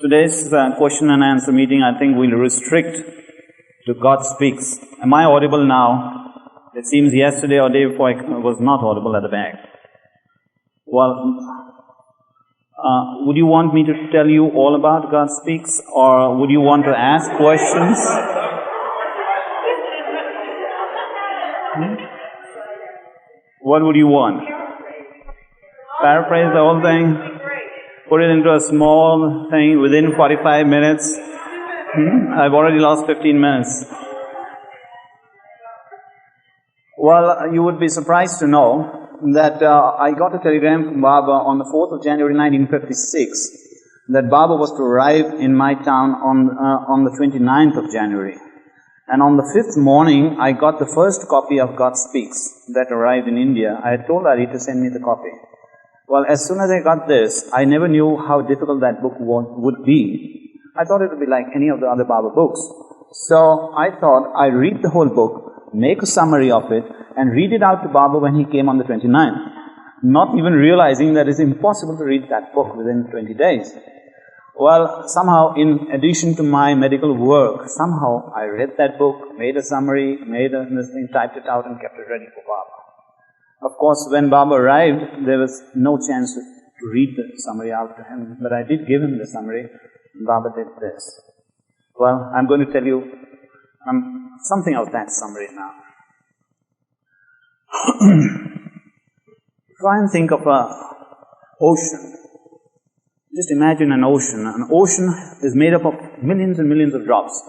Today's question and answer meeting, I think we'll restrict to God Speaks. Am I audible now? It seems yesterday or day before I was not audible at the back. Well, would you want me to tell you all about God Speaks, or would you want to ask questions? What would you want? Paraphrase the whole thing? Put it into a small thing within 45 minutes? I've already lost 15 minutes. Well, you would be surprised to know that I got a telegram from Baba on the 4th of January 1956 that Baba was to arrive in my town on the 29th of January. And on the 5th morning, I got the first copy of God Speaks that arrived in India. I had told Ari to send me the copy. Well, as soon as I got this, I never knew how difficult that book would be. I thought it would be like any of the other Baba books. So I thought I'd read the whole book, make a summary of it, and read it out to Baba when he came on the 29th. Not even realizing that it's impossible to read that book within 20 days. Well, somehow, in addition to my medical work, somehow I read that book, made a summary, typed it out and kept it ready for Baba. Of course, when Baba arrived, there was no chance to read the summary out to him, but I did give him the summary, and Baba did this. Well, I'm going to tell you something of that summary now. Try and think of an ocean. Just imagine an ocean. An ocean is made up of millions and millions of drops.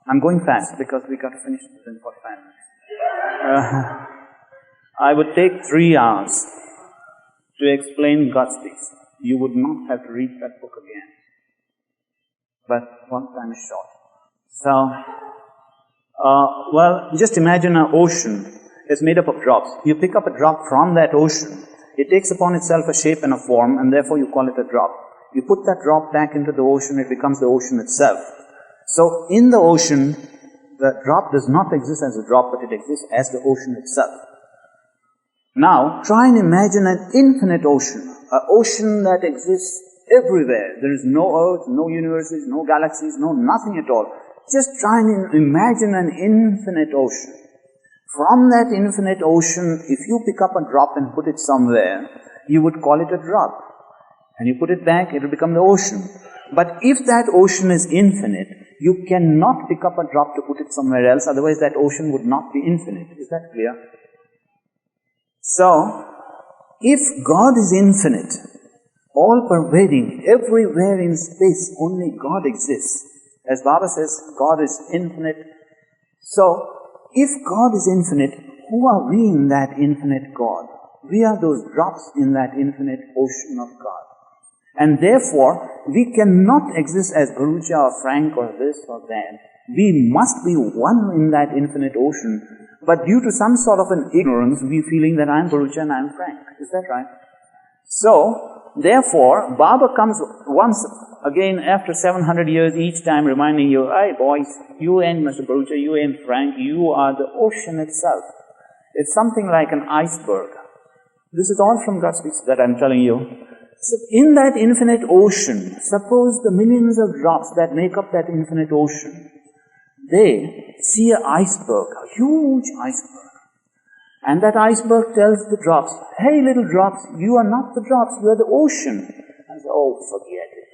I'm going fast because we got to finish within 45 minutes. I would take 3 hours to explain God Speaks. You would not have to read that book again. But one time is short. So, well, just imagine an ocean. It's made up of drops. You pick up a drop from that ocean. It takes upon itself a shape and a form, and therefore you call it a drop. You put that drop back into the ocean, it becomes the ocean itself. So, in the ocean, the drop does not exist as a drop, but it exists as the ocean itself. Now, try and imagine an infinite ocean, an ocean that exists everywhere. There is no earth, no universes, no galaxies, no nothing at all. Just try and imagine an infinite ocean. From that infinite ocean, if you pick up a drop and put it somewhere, you would call it a drop. And you put it back, it will become the ocean. But if that ocean is infinite, you cannot pick up a drop to put it somewhere else, otherwise that ocean would not be infinite. Is that clear? So, if God is infinite, all-pervading, everywhere in space, only God exists. As Baba says, God is infinite. So, if God is infinite, who are we in that infinite God? We are those drops in that infinite ocean of God. And therefore, we cannot exist as Bhurucha or Frank or this or that. We must be one in that infinite ocean. But due to some sort of an ignorance, we feeling that I'm Bhurucha and I'm Frank. Is that right? So, therefore, Baba comes once again after 700 years each time reminding you, hey boys, you ain't Mr. Bhurucha, you ain't Frank, you are the ocean itself. It's something like an iceberg. This is all from God Speaks that I'm telling you. So in that infinite ocean, suppose the millions of drops that make up that infinite ocean, they see an iceberg, a huge iceberg. And that iceberg tells the drops, hey little drops, you are not the drops, you are the ocean. And say, oh, forget it.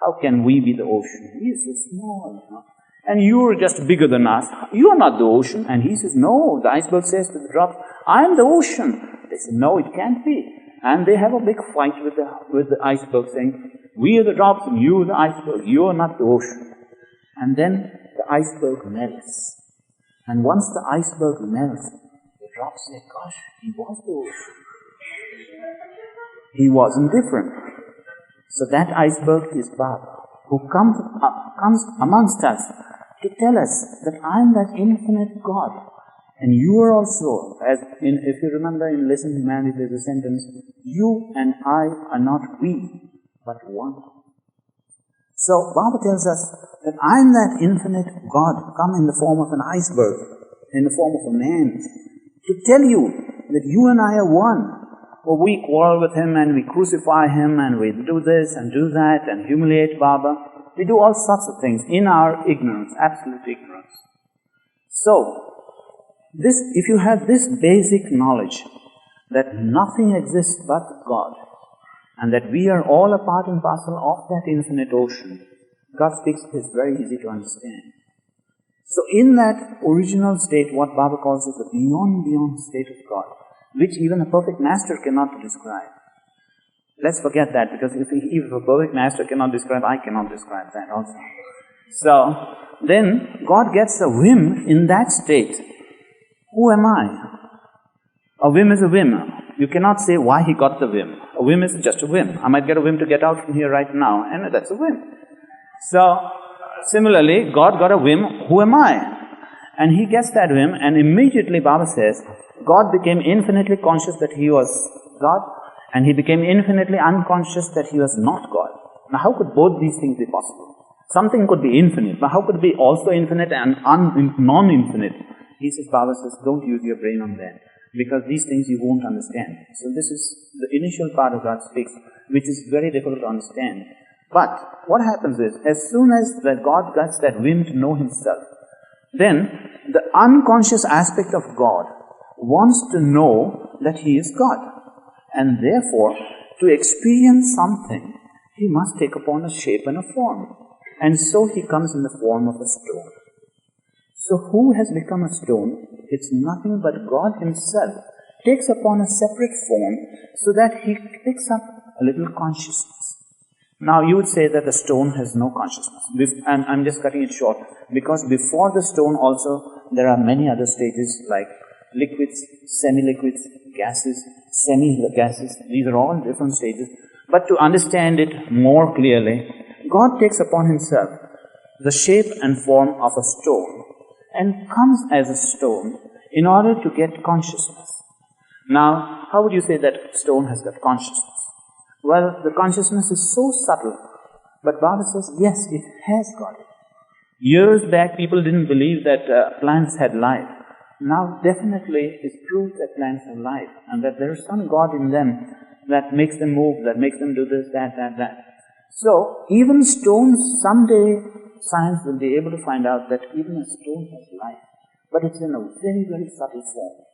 How can we be the ocean? He is so small, you know. And you are just bigger than us. You are not the ocean. And he says, no, the iceberg says to the drops, I am the ocean. They say, no, it can't be. And they have a big fight with the iceberg saying, we are the drops and you are the iceberg. You are not the ocean. And then the iceberg melts. And once the iceberg melts, the drops say, gosh, he was the ocean. He wasn't different. So that iceberg is Baba, who comes amongst us to tell us that I am that infinite God. And you are also, if you remember in Lesson Humanity, there's a sentence, you and I are not we, but one. So Baba tells us that I am that infinite God, come in the form of an iceberg, in the form of a man, to tell you that you and I are one. Well, we quarrel with him and we crucify him and we do this and do that and humiliate Baba. We do all sorts of things in our ignorance, absolute ignorance. So, if you have this basic knowledge that nothing exists but God, and that we are all a part and parcel of that infinite ocean, God speaks is very easy to understand. So in that original state, what Baba calls as the beyond state of God, which even a perfect master cannot describe. Let's forget that, because if a perfect master cannot describe, I cannot describe that also. So, then God gets a whim in that state. Who am I? A whim is a whim. You cannot say why he got the whim. A whim is just a whim. I might get a whim to get out from here right now, and that's a whim. So, similarly, God got a whim, who am I? And he gets that whim, and immediately Baba says, God became infinitely conscious that he was God, and he became infinitely unconscious that he was not God. Now how could both these things be possible? Something could be infinite, but how could it be also infinite and non-infinite? Baba says, don't use your brain on that, because these things you won't understand. So this is the initial part of God speaks, which is very difficult to understand. But what happens is, as soon as that God gets that whim to know himself, then the unconscious aspect of God wants to know that he is God. And therefore, to experience something, he must take upon a shape and a form. And so he comes in the form of a stone. So who has become a stone? It's nothing but God himself takes upon a separate form so that he picks up a little consciousness. Now you would say that the stone has no consciousness. And I'm just cutting it short, because before the stone also there are many other stages like liquids, semi-liquids, gases, semi-gases. These are all different stages. But to understand it more clearly, God takes upon himself the shape and form of a stone and comes as a stone in order to get consciousness. Now, how would you say that stone has got consciousness? Well, the consciousness is so subtle, but Baba says, yes, it has got it. Years back, people didn't believe that plants had life. Now, definitely, it's proof that plants have life, and that there is some God in them that makes them move, that makes them do this, that. So, even stones, someday, science will be able to find out that even a stone has life, but it's in a very, very subtle form.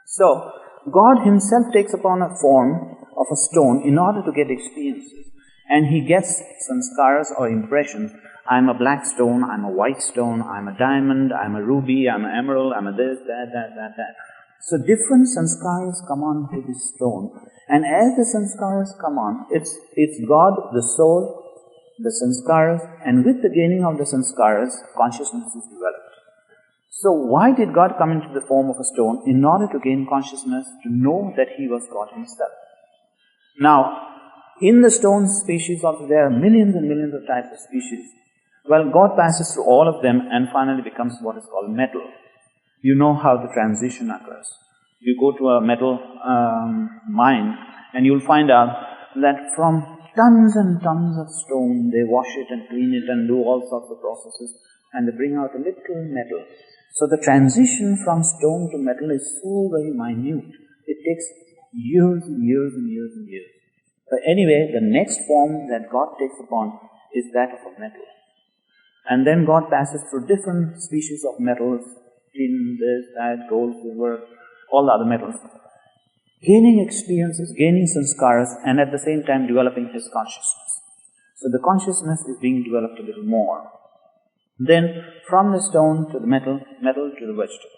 So, God himself takes upon a form of a stone in order to get experiences, and he gets sanskaras or impressions. I'm a black stone, I'm a white stone, I'm a diamond, I'm a ruby, I'm an emerald, I'm a this, that. So different sanskaras come on to this stone, and as the sanskaras come on, it's God, the soul, the sanskaras, and with the gaining of the sanskaras, consciousness is developed. So why did God come into the form of a stone? In order to gain consciousness, to know that he was God himself. Now, in the stone species also, there are millions and millions of types of species. Well, God passes through all of them and finally becomes what is called metal. You know how the transition occurs. You go to a metal mine and you'll find out that from tons and tons of stone, they wash it and clean it and do all sorts of processes, and they bring out a little metal. So the transition from stone to metal is so very minute. It takes years and years and years and years. But anyway, the next form that God takes upon is that of a metal. And then God passes through different species of metals, tin, this, that, gold, silver, all the other metals, gaining experiences, gaining sanskaras, and at the same time developing his consciousness. So the consciousness is being developed a little more. Then from the stone to the metal, metal to the vegetable.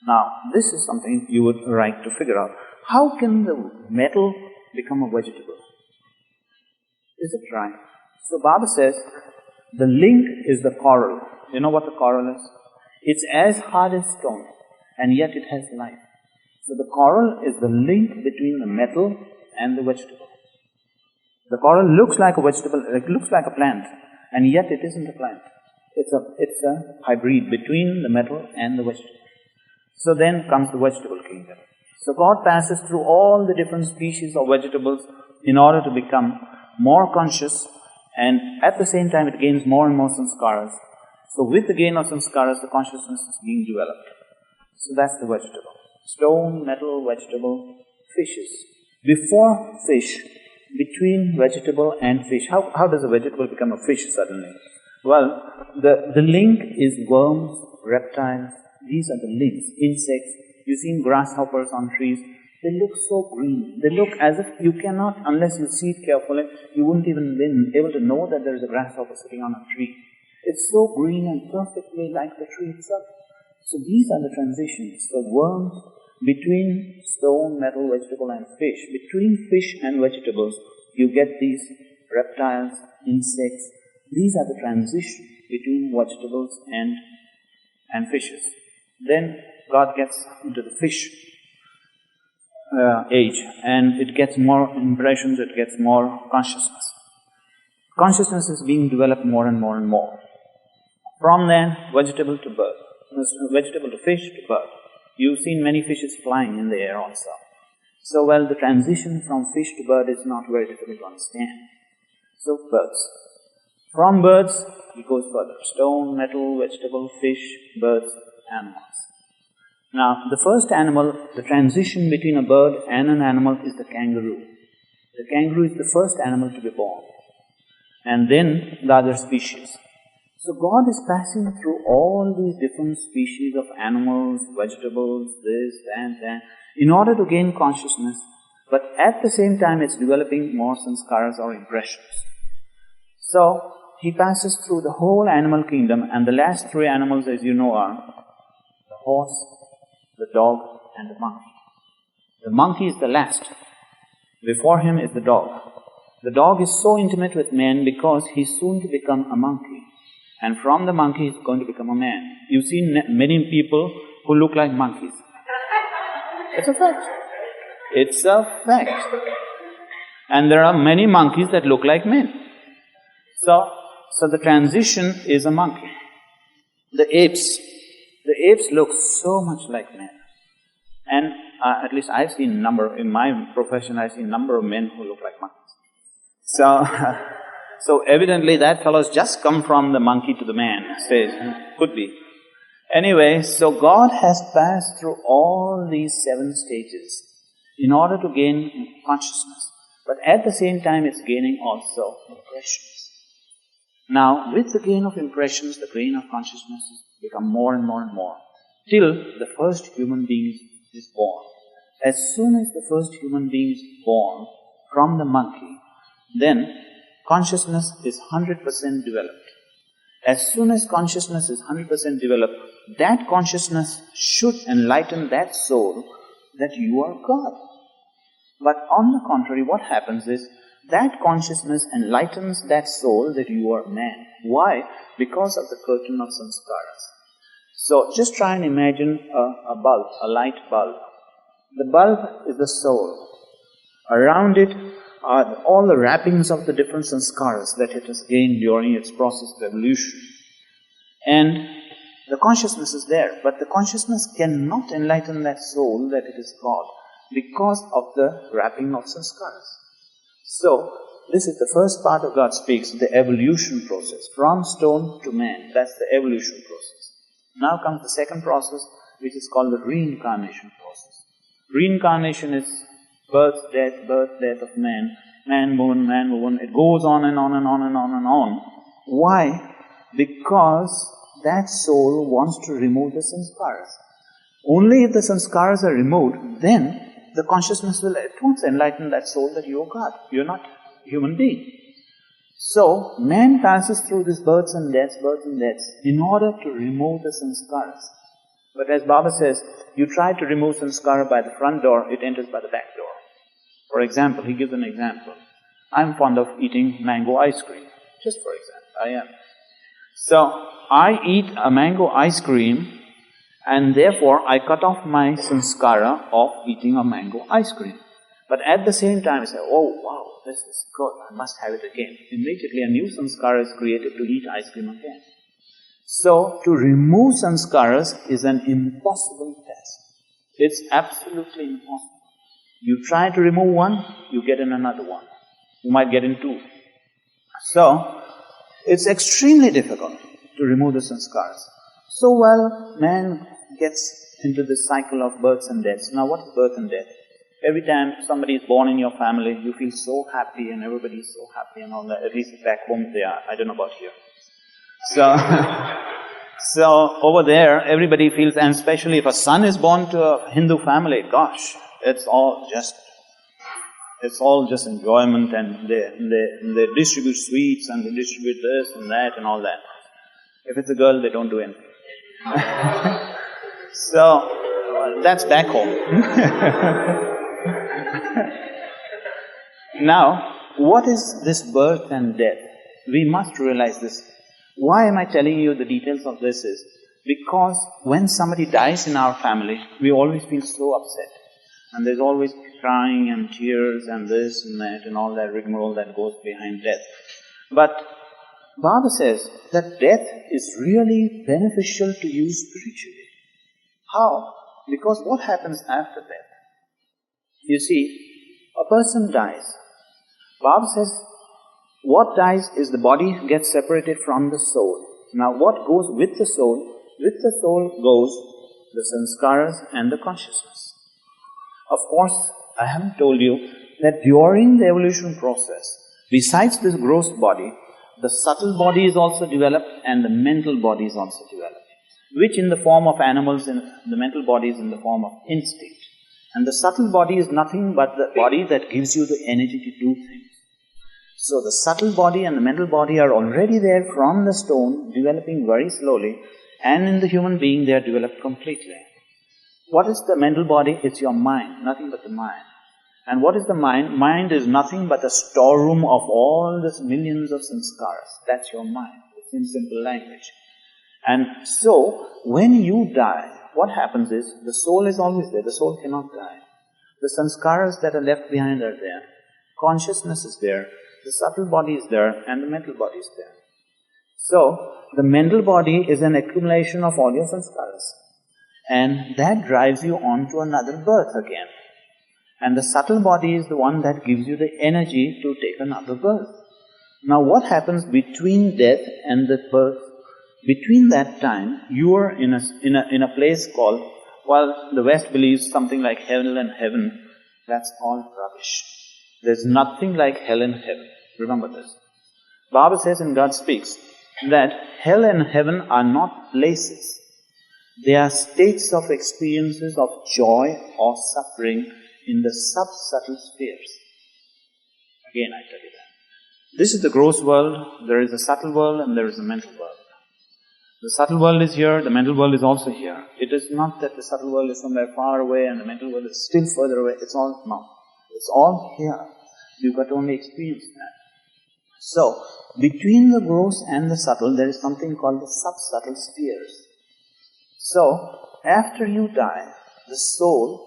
Now, this is something you would like to figure out. How can the metal become a vegetable? Is it right? So Baba says, the link is the coral. You know what the coral is? It's as hard as stone, and yet it has life. So the coral is the link between the metal and the vegetable. The coral looks like a vegetable, it looks like a plant, and yet it isn't a plant. It's a hybrid between the metal and the vegetable. So then comes the vegetable kingdom. So God passes through all the different species of vegetables in order to become more conscious, and at the same time it gains more and more sanskaras. So with the gain of sanskaras, the consciousness is being developed. So that's the vegetable. Stone, metal, vegetable, fishes. Before fish, between vegetable and fish. How does a vegetable become a fish suddenly? Well, the link is worms, reptiles. These are the links. Insects. You've seen grasshoppers on trees. They look so green. They look as if you cannot, unless you see it carefully, you wouldn't even be able to know that there is a grasshopper sitting on a tree. It's so green and perfectly like the tree itself. So these are the transitions. So worms, between stone, metal, vegetable and fish. Between fish and vegetables, you get these reptiles, insects. These are the transitions between vegetables and fishes. Then God gets into the fish age, and it gets more impressions, it gets more consciousness. Consciousness is being developed more and more and more. From then, vegetable to bird, vegetable to fish to bird. You've seen many fishes flying in the air also. So, well, the transition from fish to bird is not very difficult to understand. So, birds. From birds, it goes further. Stone, metal, vegetable, fish, birds, animals. Now, the first animal, the transition between a bird and an animal is the kangaroo. The kangaroo is the first animal to be born. And then the other species. So God is passing through all these different species of animals, vegetables, this and that, in order to gain consciousness, but at the same time it's developing more sanskaras or impressions. So He passes through the whole animal kingdom, and the last three animals, as you know, are the horse, the dog and the monkey. The monkey is the last. Before him is the dog. The dog is so intimate with man because he's soon to become a monkey. And from the monkey he's going to become a man. You've seen many people who look like monkeys. It's a fact. It's a fact. And there are many monkeys that look like men. So the transition is a monkey. The apes look so much like men. And at least I've seen in my profession, I've seen a number of men who look like monkeys. So evidently that fellow's just come from the monkey to the man stage. Could be. Anyway, so God has passed through all these 7 stages in order to gain consciousness. But at the same time it's gaining also impressions. Now, with the gain of impressions, the gain of consciousness become more and more and more, till the first human being is born. As soon as the first human being is born from the monkey, then consciousness is 100% developed. As soon as consciousness is 100% developed, that consciousness should enlighten that soul that you are God. But on the contrary, what happens is, that consciousness enlightens that soul that you are man. Why? Because of the curtain of sanskaras. So, just try and imagine a bulb, a light bulb. The bulb is the soul. Around it are all the wrappings of the different sanskaras that it has gained during its process of evolution. And the consciousness is there, but the consciousness cannot enlighten that soul that it is God because of the wrapping of sanskaras. So, this is the first part of God speaks, the evolution process, from stone to man. That's the evolution process. Now comes the second process, which is called the reincarnation process. Reincarnation is birth, death of man, woman, it goes on and on and on and on and on. Why? Because that soul wants to remove the sanskaras. Only if the sanskaras are removed, then the consciousness will at once enlighten that soul that you are God. You are not a human being. So, man passes through these births and deaths in order to remove the sanskaras. But as Baba says, you try to remove sanskara by the front door, it enters by the back door. For example, he gives an example. I'm fond of eating mango ice cream. Just for example, I am. So, I eat a mango ice cream, and therefore I cut off my sanskara of eating a mango ice cream. But at the same time I say, oh wow, this is good, I must have it again. Immediately a new sanskara is created to eat ice cream again. So, to remove sanskaras is an impossible task. It's absolutely impossible. You try to remove one, you get in another one. You might get in 2. So, it's extremely difficult to remove the sanskaras. So, well, man gets into this cycle of births and deaths. Now, what is birth and death? Every time somebody is born in your family, you feel so happy and everybody is so happy and all that. At least back home they are. I don't know about here. So over there, everybody feels, and especially if a son is born to a Hindu family, gosh, it's all just enjoyment, and they distribute sweets and they distribute this and that and all that. If it's a girl, they don't do anything. So that's back home. Now, what is this birth and death? We must realize this. Why am I telling you the details of this is because when somebody dies in our family, we always feel so upset. And there's always crying and tears and this and that and all that rigmarole that goes behind death. But Baba says that death is really beneficial to you spiritually. How? Because what happens after death? You see, a person dies. Baba says, what dies is the body gets separated from the soul. Now what goes with the soul? With the soul goes the sanskaras and the consciousness. Of course, I haven't told you that during the evolution process, besides this gross body, the subtle body is also developed and the mental body is also developed, which in the form of animals and the mental body is in the form of instinct. And the subtle body is nothing but the body that gives you the energy to do things. So the subtle body and the mental body are already there from the stone, developing very slowly, and in the human being they are developed completely. What is the mental body? It's your mind, nothing but the mind. And what is the mind? Mind is nothing but a storeroom of all these millions of sanskaras. That's your mind. It's in simple language. And so, when you die, what happens is, the soul is always there. The soul cannot die. The sanskaras that are left behind are there. Consciousness is there. The subtle body is there, and the mental body is there. So, the mental body is an accumulation of all your sanskaras. And that drives you on to another birth again. And the subtle body is the one that gives you the energy to take another birth. Now what happens between death and the birth? Between that time, you are in a place called, well, the West believes something like hell and heaven. That's all rubbish. There's nothing like hell and heaven. Remember this. Baba says in God Speaks that hell and heaven are not places. They are states of experiences of joy or suffering in the sub-subtle spheres. Again, I tell you that. This is the gross world, there is a subtle world and there is a mental world. The subtle world is here, the mental world is also here. It is not that the subtle world is somewhere far away and the mental world is still further away. It's all not. It's all here. You've got to only experience that. So, between the gross and the subtle, there is something called the sub-subtle spheres. So, after you die, the soul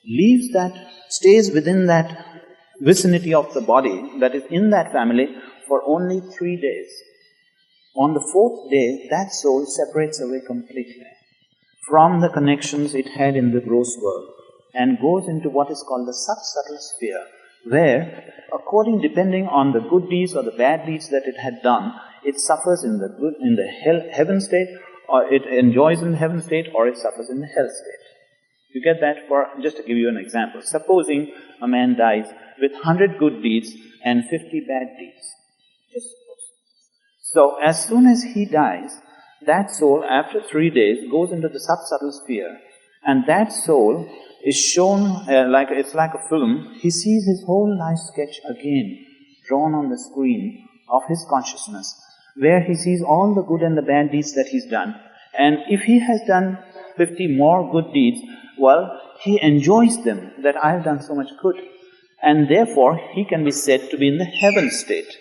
leaves that, stays within that vicinity of the body, that is in that family, for only 3 days. On the 4th day, that soul separates away completely from the connections it had in the gross world and goes into what is called the sub-subtle sphere, where, depending on the good deeds or the bad deeds that it had done, it suffers in the heaven state, or it enjoys in the heaven state, or it suffers in the hell state. You get that? Just to give you an example. Supposing a man dies with 100 good deeds and 50 bad deeds. Just suppose. So, as soon as he dies, that soul, after 3 days, goes into the sub-subtle sphere, and that soul is shown it's like a film. He sees his whole life sketch again, drawn on the screen of his consciousness, where he sees all the good and the bad deeds that he's done. And if he has done 50 more good deeds, well, he enjoys them, that I have done so much good. And therefore, he can be said to be in the heaven state.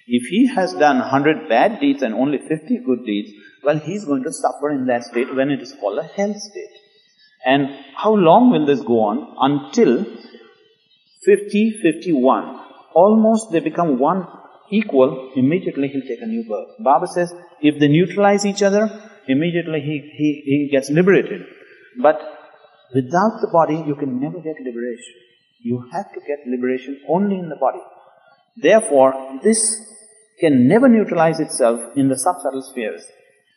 If he has done 100 bad deeds and only 50 good deeds, well, he's going to suffer in that state when it is called a hell state. And how long will this go on? Until 50, 51. Almost they become one equal, immediately he'll take a new birth. Baba says, if they neutralize each other, immediately he gets liberated. But without the body, you can never get liberation. You have to get liberation only in the body. Therefore, this can never neutralize itself in the sub-subtle spheres.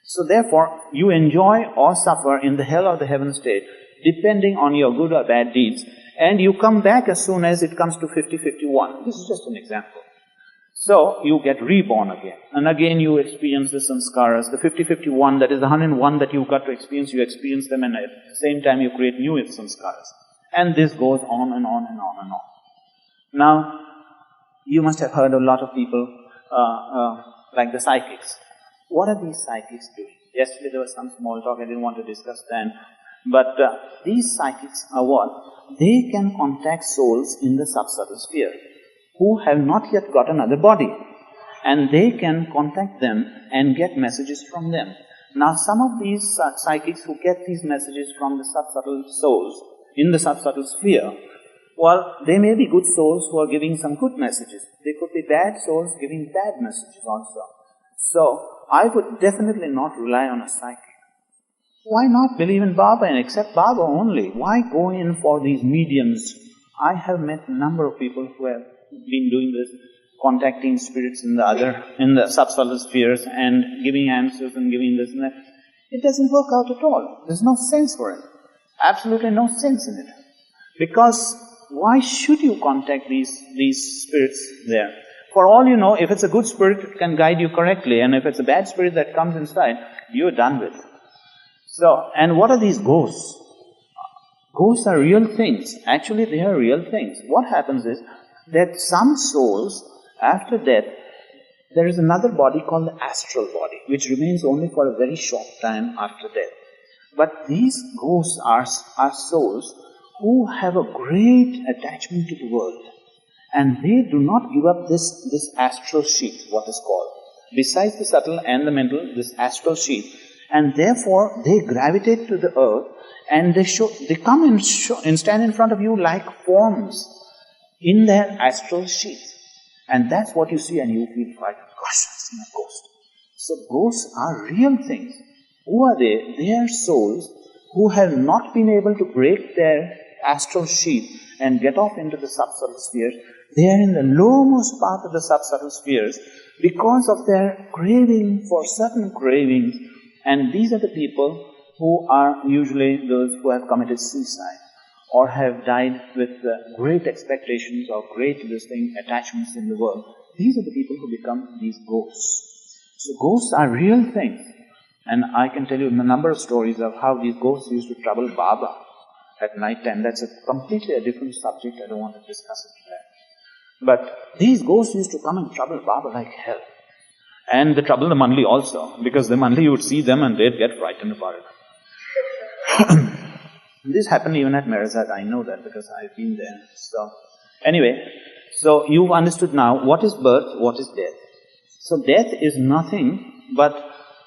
So therefore, you enjoy or suffer in the hell or the heaven state, depending on your good or bad deeds. and you come back as soon as it comes to 50-51. This is just an example. So, you get reborn again, and again you experience the samskaras, the 50-51, that is the 101 that you got to experience, you experience them, and at the same time you create new samskaras. And this goes on and on and on and on. Now, you must have heard a lot of people, like the psychics. What are these psychics doing? Yesterday there was some small talk, I didn't want to discuss then. But these psychics are what? They can contact souls in the subsubtle sphere who have not yet got another body. And they can contact them and get messages from them. Now some of these psychics who get these messages from the subsubtle souls in the subsubtle sphere, well, they may be good souls who are giving some good messages. They could be bad souls giving bad messages also. So, I would definitely not rely on a psychic. Why not believe in Baba and accept Baba only? Why go in for these mediums? I have met a number of people who have been doing this, contacting spirits in the subsubtle spheres and giving answers and giving this and that. It doesn't work out at all. There's no sense for it. Absolutely no sense in it. Because why should you contact these spirits there? For all you know, if it's a good spirit, it can guide you correctly, and if it's a bad spirit that comes inside, you're done with. So, and what are these ghosts? Ghosts are real things. Actually, they are real things. What happens is that some souls, after death, there is another body called the astral body, which remains only for a very short time after death. But these ghosts are souls who have a great attachment to the world. And they do not give up this astral sheath, what is called. Besides the subtle and the mental, this astral sheath. And therefore, they gravitate to the earth and they come and stand in front of you like forms in their astral sheath. And that's what you see and you feel frightened. Gosh, I've seen a ghost. So ghosts are real things. Who are they? They are souls who have not been able to break their astral sheath and get off into the subsubtle spheres. They are in the lowermost part of the subsubtle spheres because of their craving for certain cravings. And these are the people who are usually those who have committed suicide or have died with great expectations or great attachments in the world. These are the people who become these ghosts. So ghosts are real things. And I can tell you a number of stories of how these ghosts used to trouble Baba at night time. That's a completely different subject. I don't want to discuss it today. But these ghosts used to come and trouble Baba like hell. And they trouble the Mandli also, because the Mandli you would see them and they'd get frightened about it. This happened even at Merazad, I know that because I've been there. So, anyway, so you've understood now what is birth, what is death. So death is nothing but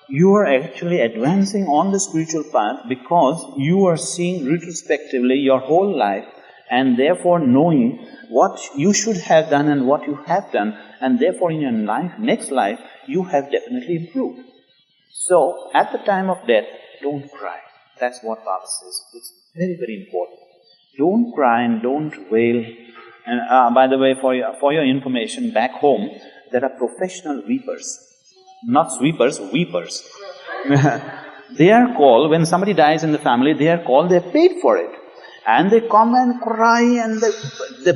you are actually advancing on the spiritual path because you are seeing retrospectively your whole life and therefore knowing what you should have done and what you have done, and therefore in your next life, you have definitely improved. So, at the time of death, don't cry. That's what Baba says. It's very, very important. Don't cry and don't wail. And by the way, for your information, back home, there are professional weepers. Not sweepers, weepers. They are called, when somebody dies in the family, they are called, they're paid for it. And they come and cry and they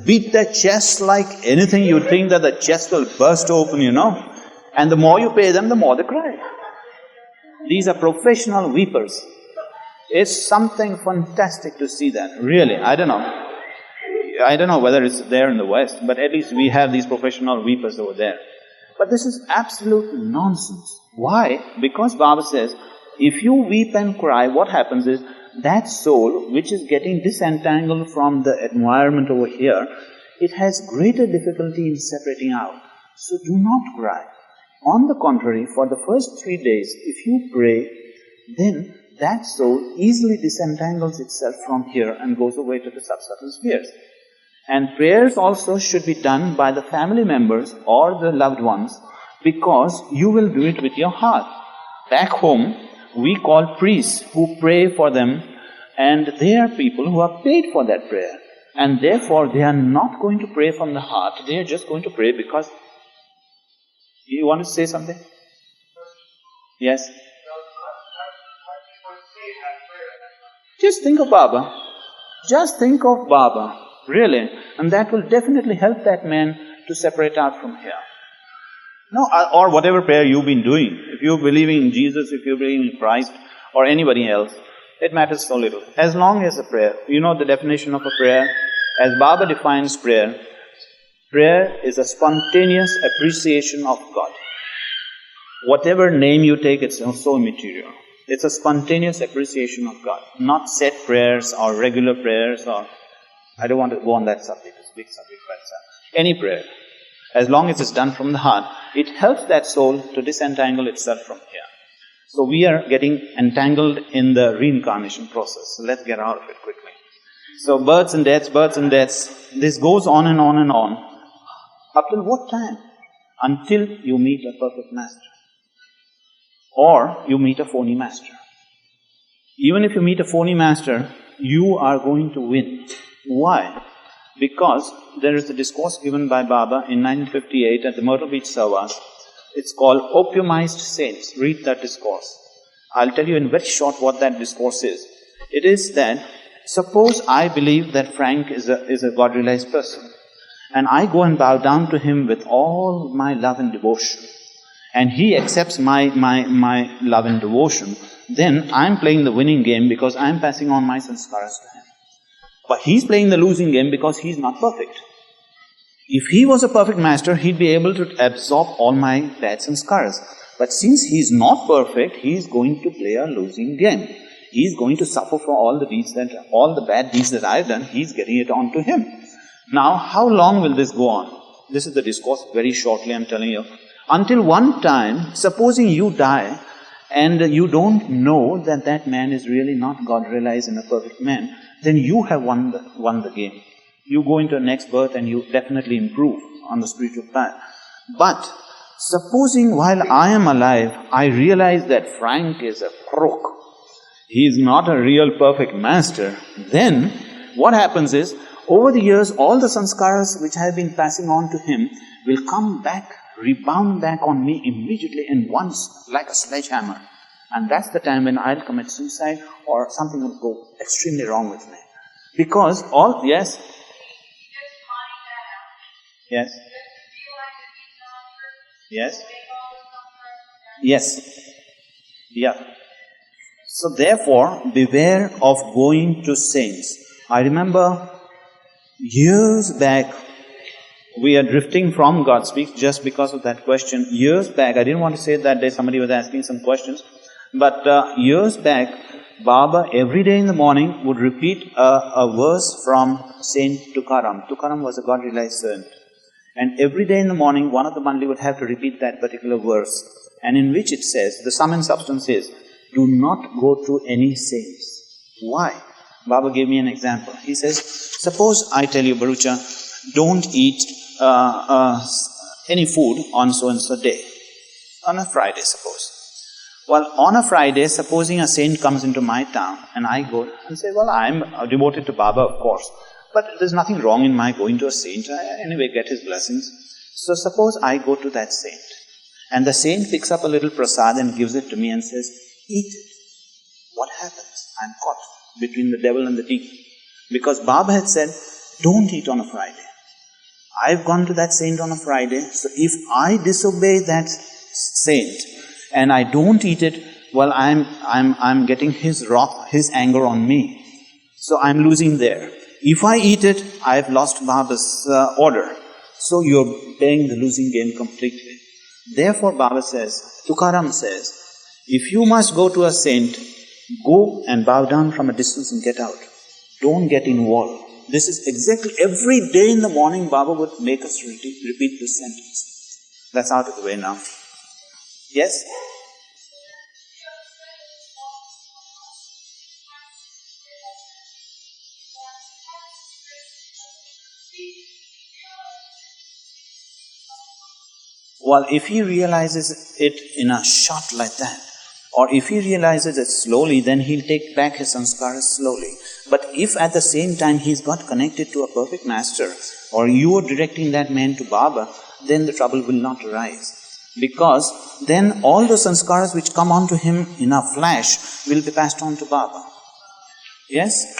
beat their chest like anything. You think that the chest will burst open, And the more you pay them, the more they cry. These are professional weepers. It's something fantastic to see that, really. I don't know whether it's there in the West, but at least we have these professional weepers over there. But this is absolute nonsense. Why? Because Baba says, if you weep and cry, what happens is, that soul, which is getting disentangled from the environment over here, it has greater difficulty in separating out. So do not cry. On the contrary, for the first 3 days, if you pray, then that soul easily disentangles itself from here and goes away to the subsubtle spheres. And prayers also should be done by the family members or the loved ones, because you will do it with your heart. Back home, we call priests who pray for them, and they are people who are paid for that prayer. And therefore, they are not going to pray from the heart, they are just going to pray because... You want to say something? Yes? Just think of Baba. Just think of Baba, really, and that will definitely help that man to separate out from here. No, or whatever prayer you've been doing. If you're believing in Jesus, if you're believing in Christ, or anybody else, it matters so little. As long as a prayer, you know the definition of a prayer? As Baba defines prayer, prayer is a spontaneous appreciation of God. Whatever name you take, it's so immaterial. It's a spontaneous appreciation of God. Not set prayers or regular prayers or... I don't want to go on that subject, it's a big subject by itself. Any prayer, as long as it's done from the heart, it helps that soul to disentangle itself from here. So we are getting entangled in the reincarnation process. So let's get out of it quickly. So births and deaths, this goes on and on and on. Up till what time? Until you meet a perfect master. Or you meet a phony master. Even if you meet a phony master, you are going to win. Why? Because there is a discourse given by Baba in 1958 at the Myrtle Beach SAHAVAS. It's called Opiumized Saints. Read that discourse. I'll tell you in very short what that discourse is. It is that, suppose I believe that Frank is a God-realized person, and I go and bow down to him with all my love and devotion, and he accepts my love and devotion, then I'm playing the winning game because I'm passing on my sanskaras to him. But he's playing the losing game because he's not perfect. If he was a perfect master, he'd be able to absorb all my bad sanskaras. But since he's not perfect, he's going to play a losing game. He's going to suffer for all the bad deeds that I've done, he's getting it on to him. Now, how long will this go on? This is the discourse very shortly, I'm telling you. Until one time, supposing you die, and you don't know that that man is really not God-realized and a perfect man, then you have won the game. You go into the next birth and you definitely improve on the spiritual path. But supposing while I am alive, I realize that Frank is a crook, he is not a real perfect master, then what happens is, over the years, all the sanskaras which I have been passing on to him will come back, rebound back on me immediately and once, like a sledgehammer. And that's the time when I'll commit suicide or something will go extremely wrong with me. Because all... Yes? Yes? Yes? Yes. Yeah. So therefore, beware of going to saints. I remember years back, we are drifting from God Speaks just because of that question. Years back, I didn't want to say it that day, somebody was asking some questions. But years back, Baba every day in the morning would repeat a verse from Saint Tukaram. Tukaram was a God-realized saint. And every day in the morning, one of the mandali would have to repeat that particular verse. And in which it says, the sum and substance is, do not go to any saints. Why? Baba gave me an example. He says, suppose I tell you, Bhurucha, don't eat any food on so-and-so day. On a Friday, suppose. Well, on a Friday, supposing a saint comes into my town and I go and say, well, I'm devoted to Baba, of course. But there's nothing wrong in my going to a saint. I anyway get his blessings. So suppose I go to that saint. And the saint picks up a little prasad and gives it to me and says, eat it. What happens? I'm caught between the devil and the demon. Because Baba had said, don't eat on a Friday. I've gone to that saint on a Friday, so if I disobey that saint and I don't eat it, well, I'm getting his wrath, his anger on me. So I'm losing there. If I eat it, I've lost Baba's order. So you're playing the losing game completely. Therefore, Baba says, Tukaram says, if you must go to a saint, go and bow down from a distance and get out. Don't get involved. This is exactly every day in the morning Baba would make us repeat this sentence. That's out of the way now. Yes? Well, if he realizes it in a shot like that, or if he realizes it slowly, then he'll take back his sanskaras slowly. But if at the same time he's got connected to a perfect master, or you are directing that man to Baba, then the trouble will not arise. Because then all the sanskaras which come onto him in a flash will be passed on to Baba. Yes?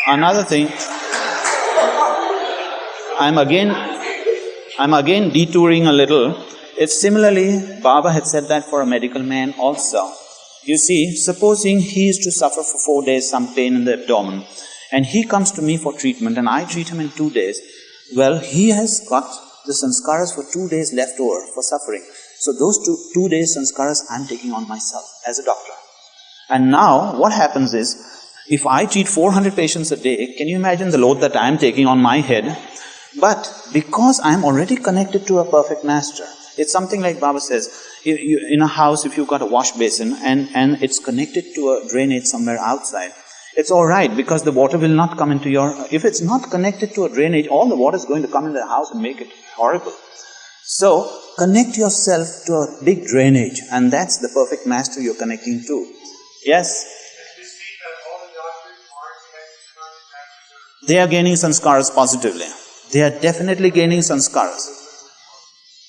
Another thing, I'm again detouring a little. It's similarly, Baba had said that for a medical man also. You see, supposing he is to suffer for 4 days some pain in the abdomen, and he comes to me for treatment and I treat him in 2 days, well, he has got the sanskaras for 2 days left over for suffering. So those two days sanskaras I'm taking on myself as a doctor. And now, what happens is, if I treat 400 patients a day, can you imagine the load that I'm taking on my head? But because I'm already connected to a perfect master, it's something like Baba says, in a house, if you've got a wash basin and it's connected to a drainage somewhere outside, it's alright because the water will not come into your... If it's not connected to a drainage, all the water is going to come in the house and make it horrible. So, connect yourself to a big drainage, and that's the perfect master you're connecting to. Yes? They are gaining sanskaras positively. They are definitely gaining sanskaras.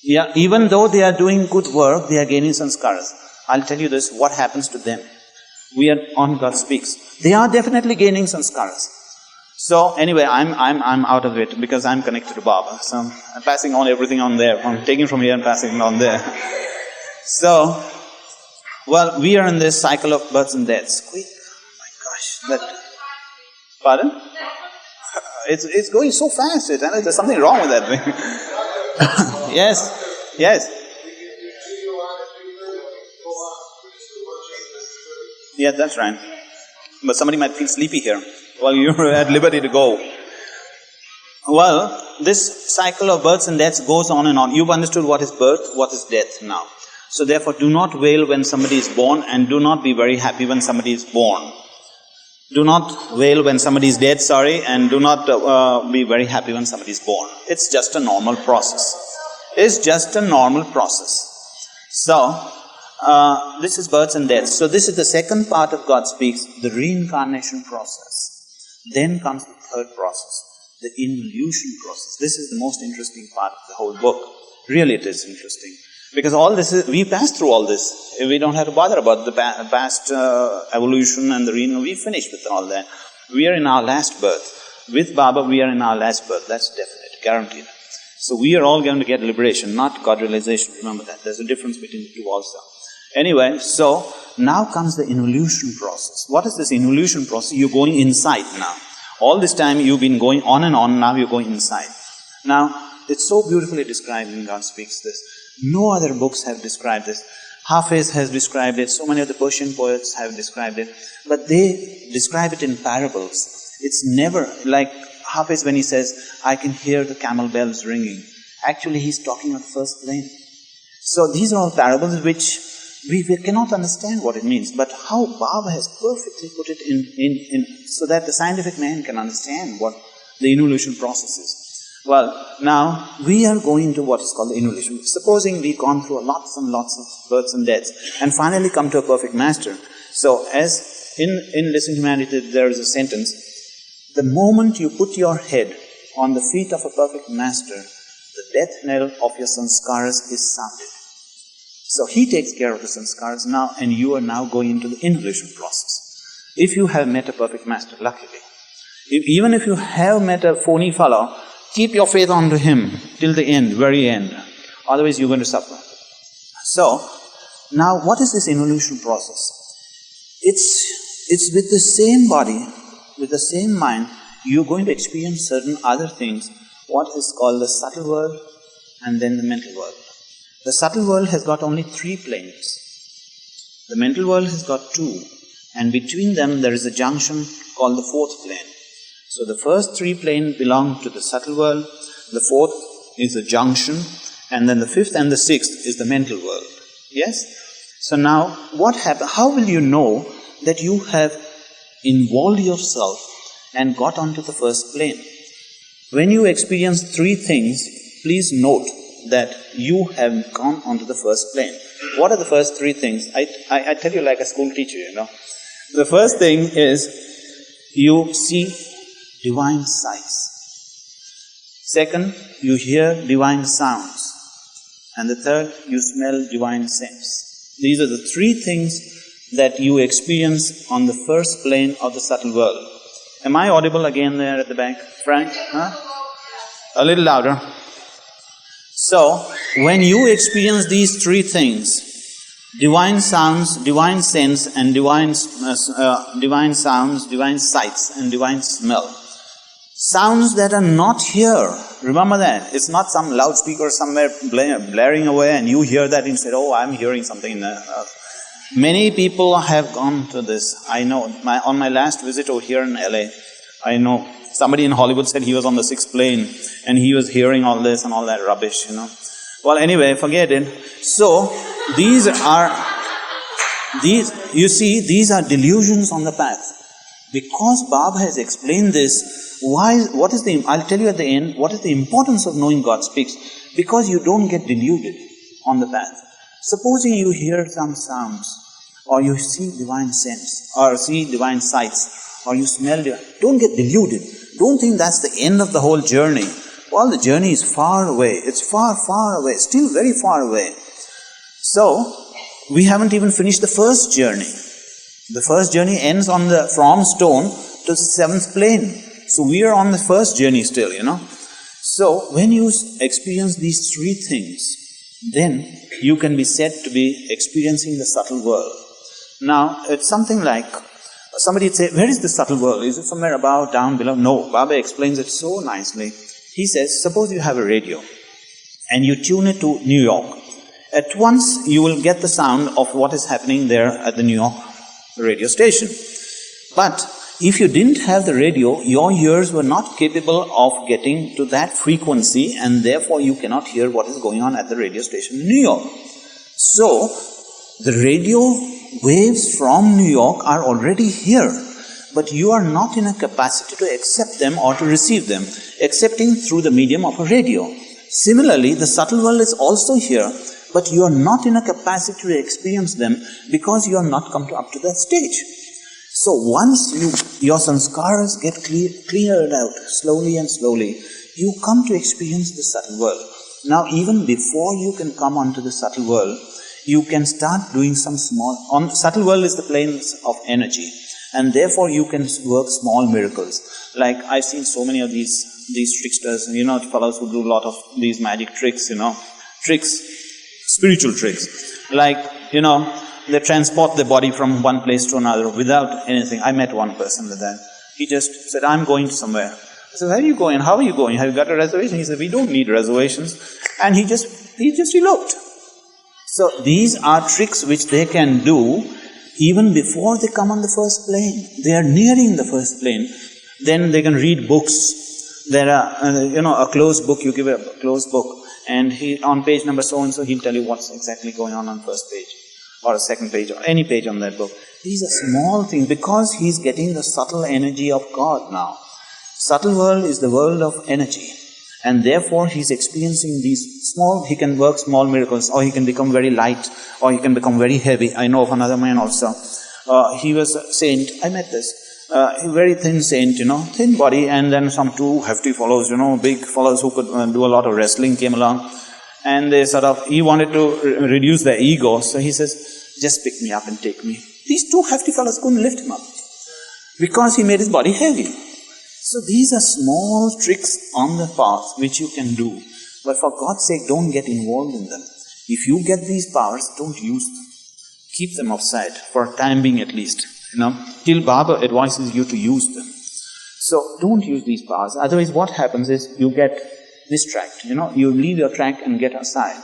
Yeah, even though they are doing good work, they are gaining sanskaras. I'll tell you this, what happens to them. We are on God Speaks. They are definitely gaining sanskaras. So anyway, I'm out of it because I'm connected to Baba. So I'm passing on everything on there. I'm taking from here and passing it on there. So, well, we are in this cycle of births and deaths. Quick, oh my gosh, pardon? It's going so fast. There's something wrong with that thing. Yes. Yeah, that's right. But somebody might feel sleepy here while you're at liberty to go. Well, this cycle of births and deaths goes on and on. You've understood what is birth, what is death now. So therefore, do not wail when somebody is born, and do not be very happy when somebody is born. Do not wail when somebody is dead, and do not be very happy when somebody is born. It's just a normal process. It's just a normal process. So, this is births and deaths. So this is the second part of God Speaks, the reincarnation process. Then comes the third process, the involution process. This is the most interesting part of the whole book. Really it is interesting. Because all this is, we passed through all this. We don't have to bother about the past evolution and the reincarnation. We finished with all that. We are in our last birth. With Baba, we are in our last birth. That's definite, guaranteed. So we are all going to get liberation, not God realization. Remember that. There's a difference between the two also. Anyway, so now comes the involution process. What is this involution process? You're going inside now. All this time you've been going on and on, now you're going inside. Now, it's so beautifully described in God Speaks this. No other books have described this. Hafiz has described it, so many of the Persian poets have described it, but they describe it in parables. It's never like Hafiz when he says, I can hear the camel bells ringing. Actually, he's talking of the first plane. So these are all parables which we cannot understand what it means, but how Baba has perfectly put it in so that the scientific man can understand what the involution process is. Well, now we are going to what is called the involution. Supposing we've gone through lots and lots of births and deaths and finally come to a perfect master. So as in Listen Humanity there is a sentence, the moment you put your head on the feet of a perfect master, the death knell of your sanskaras is sounded. So he takes care of the sanskaras now, and you are now going into the involution process. If you have met a perfect master, luckily. Even if you have met a phony fellow, keep your faith onto him till the end, very end. Otherwise you're going to suffer. So, now what is this involution process? It's with the same body, with the same mind, you're going to experience certain other things, what is called the subtle world and then the mental world. The subtle world has got only 3 planes. The mental world has got 2, and between them there is a junction called the 4th plane. So the first 3 planes belong to the subtle world, the 4th is a junction, and then the 5th and the 6th is the mental world. Yes? So now, what happens? How will you know that you have involved yourself and got onto the first plane? When you experience 3 things, please note that you have gone onto the first plane. What are the first 3 things? I tell you like a school teacher, The first thing is, you see divine sights. Second, you hear divine sounds. And the third, you smell divine scents. These are the 3 things that you experience on the first plane of the subtle world. Am I audible again there at the back? Frank? Huh? A little louder. So, when you experience these three things, divine sounds, divine sense, and divine sounds, divine sights, and divine smell. Sounds that are not here. Remember that. It's not some loudspeaker somewhere blaring away and you hear that and say, oh, I'm hearing something in the earth. Many people have gone to this. I know. On my last visit over here in LA, I know somebody in Hollywood said he was on the 6th plane and he was hearing all this and all that rubbish, Well, anyway, forget it. So, these are delusions on the path. Because Baba has explained this, I'll tell you at the end, what is the importance of knowing God speaks? Because you don't get deluded on the path. Supposing you hear some sounds, or you see divine sense, or see divine sights, or you smell it, don't get deluded. Don't think that's the end of the whole journey. Well, the journey is far away. It's far, far away, still very far away. So, we haven't even finished the first journey. The first journey ends from stone to the 7th plane. So, we are on the first journey still, So, when you experience these three things, then you can be said to be experiencing the subtle world. Now, it's something like, somebody would say, where is the subtle world? Is it somewhere above, down, below? No, Baba explains it so nicely. He says, suppose you have a radio and you tune it to New York. At once you will get the sound of what is happening there at the New York radio station. But if you didn't have the radio, your ears were not capable of getting to that frequency and therefore you cannot hear what is going on at the radio station in New York. So, the radio waves from New York are already here, but you are not in a capacity to accept them or to receive them, accepting through the medium of a radio. Similarly, the subtle world is also here, but you are not in a capacity to experience them because you are not come up to that stage. So once your sanskaras get cleared out slowly and slowly, you come to experience the subtle world. Now even before you can come onto the subtle world, you can start doing some subtle world is the planes of energy, and therefore you can work small miracles. Like I've seen so many of these tricksters, fellows who do a lot of these magic tricks, spiritual tricks. Like, they transport the body from one place to another without anything. I met one person with that. He just said, I'm going somewhere. I said, where are you going? How are you going? Have you got a reservation? He said, we don't need reservations. And he just eloped. So these are tricks which they can do even before they come on the first plane. They are nearing the first plane. Then they can read books. There are, a closed book, you give a closed book, and on page number so-and-so, he'll tell you what's exactly going on first page, or a second page, or any page on that book. These are small things, because he's getting the subtle energy of God now. Subtle world is the world of energy, and therefore he's experiencing these he can work small miracles, or he can become very light, or he can become very heavy. I know of another man also. He was a saint. I met this. Very thin saint, thin body, and then some two hefty fellows, big fellows who could do a lot of wrestling came along, and he wanted to reduce their ego, so he says, just pick me up and take me. These two hefty fellows couldn't lift him up, because he made his body heavy. So these are small tricks on the path which you can do, but for God's sake, don't get involved in them. If you get these powers, don't use them. Keep them offside, for a time being at least. Till Baba advises you to use them. So, don't use these powers. Otherwise, what happens is, you get distracted, you leave your track and get aside.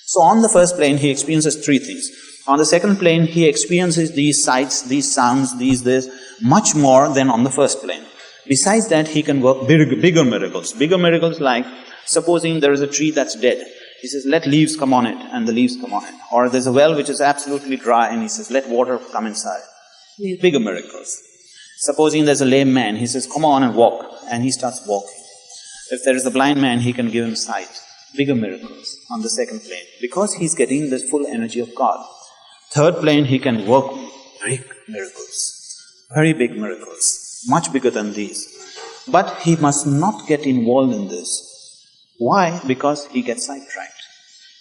So, on the first plane, he experiences three things. On the second plane, he experiences these sights, these sounds, this, much more than on the first plane. Besides that, he can work bigger miracles. Bigger miracles like, supposing there is a tree that's dead. He says, let leaves come on it, and the leaves come on it. Or there's a well which is absolutely dry, and he says, let water come inside. These bigger miracles. Supposing there's a lame man, he says, come on and walk, and he starts walking. If there is a blind man, he can give him sight. Bigger miracles on the second plane, because he's getting the full energy of God. Third plane, he can work big miracles, very big miracles, much bigger than these. But he must not get involved in this. Why? Because he gets sidetracked.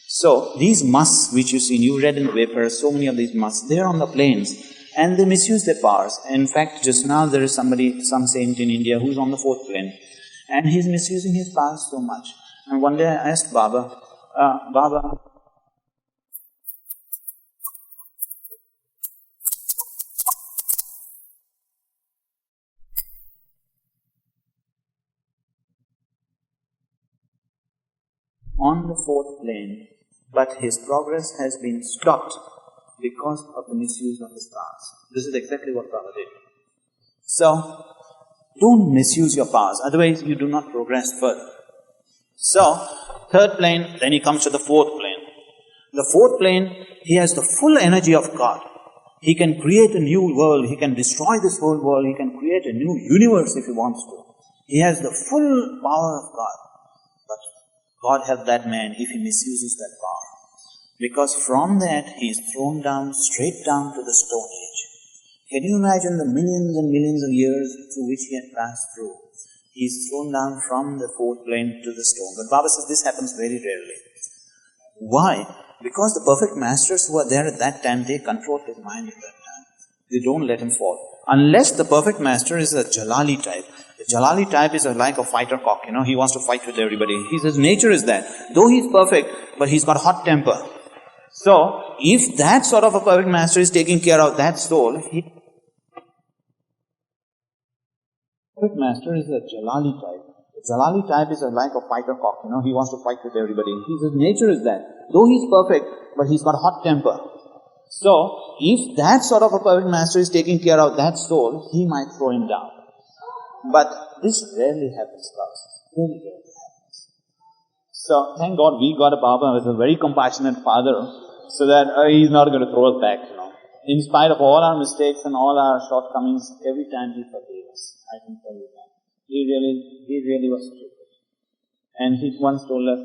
So, these musts which you see, you read in the paper, so many of these musts, they are on the planes. and they misuse their powers. In fact, just now there is some saint in India who's on the 4th plane, and he's misusing his powers so much. And one day I asked Baba, Baba, on the 4th plane, but his progress has been stopped because of the misuse of his powers. This is exactly what Baba did. So, don't misuse your powers, otherwise you do not progress further. So, 3rd plane, then he comes to the 4th plane. The 4th plane, he has the full energy of God. He can create a new world, he can destroy this whole world, he can create a new universe if he wants to. He has the full power of God. But God help that man if he misuses that power. Because from that, he is thrown down, straight down to the Stone Age. Can you imagine the millions and millions of years through which he had passed through? He is thrown down from the 4th plane to the stone. But Baba says this happens very rarely. Why? Because the perfect masters who are there at that time, they control his mind at that time. They don't let him fall. Unless the perfect master is a Jalali type. The Jalali type is like a fighter cock, he wants to fight with everybody. His nature is that. Though he's perfect, but he's got hot temper. So, if that sort of a perfect master is taking care of that soul, perfect master is a Jalali type. The Jalali type is like a fighter cock, he wants to fight with everybody. His nature is that. Though he's perfect, but he's got hot temper. So, if that sort of a perfect master is taking care of that soul, he might throw him down. But this rarely happens, class. Very rarely happens. So, thank God we got a Baba with a very compassionate father, so that he's not going to throw us back, In spite of all our mistakes and all our shortcomings, every time he forgave us. I can tell you that. He really was stupid. And he once told us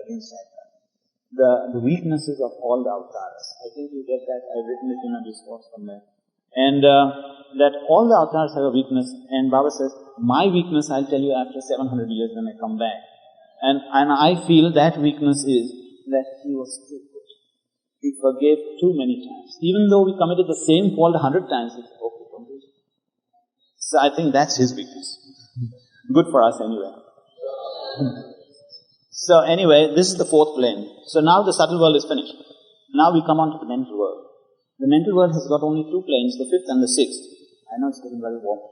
against that, the weaknesses of all the avatars. I think you get that. I've written it in a discourse somewhere. And that all the avatars have a weakness. And Baba says, my weakness I'll tell you after 700 years when I come back. And I feel that weakness is that he was stupid. He forgave too many times. Even though we committed the same fault 100 times, it's okay, don't do it. So I think that's his weakness. Good for us anyway. So anyway, this is the 4th plane. So now the subtle world is finished. Now we come on to the mental world. The mental world has got only 2 planes, the 5th and the 6th. I know it's getting very warm.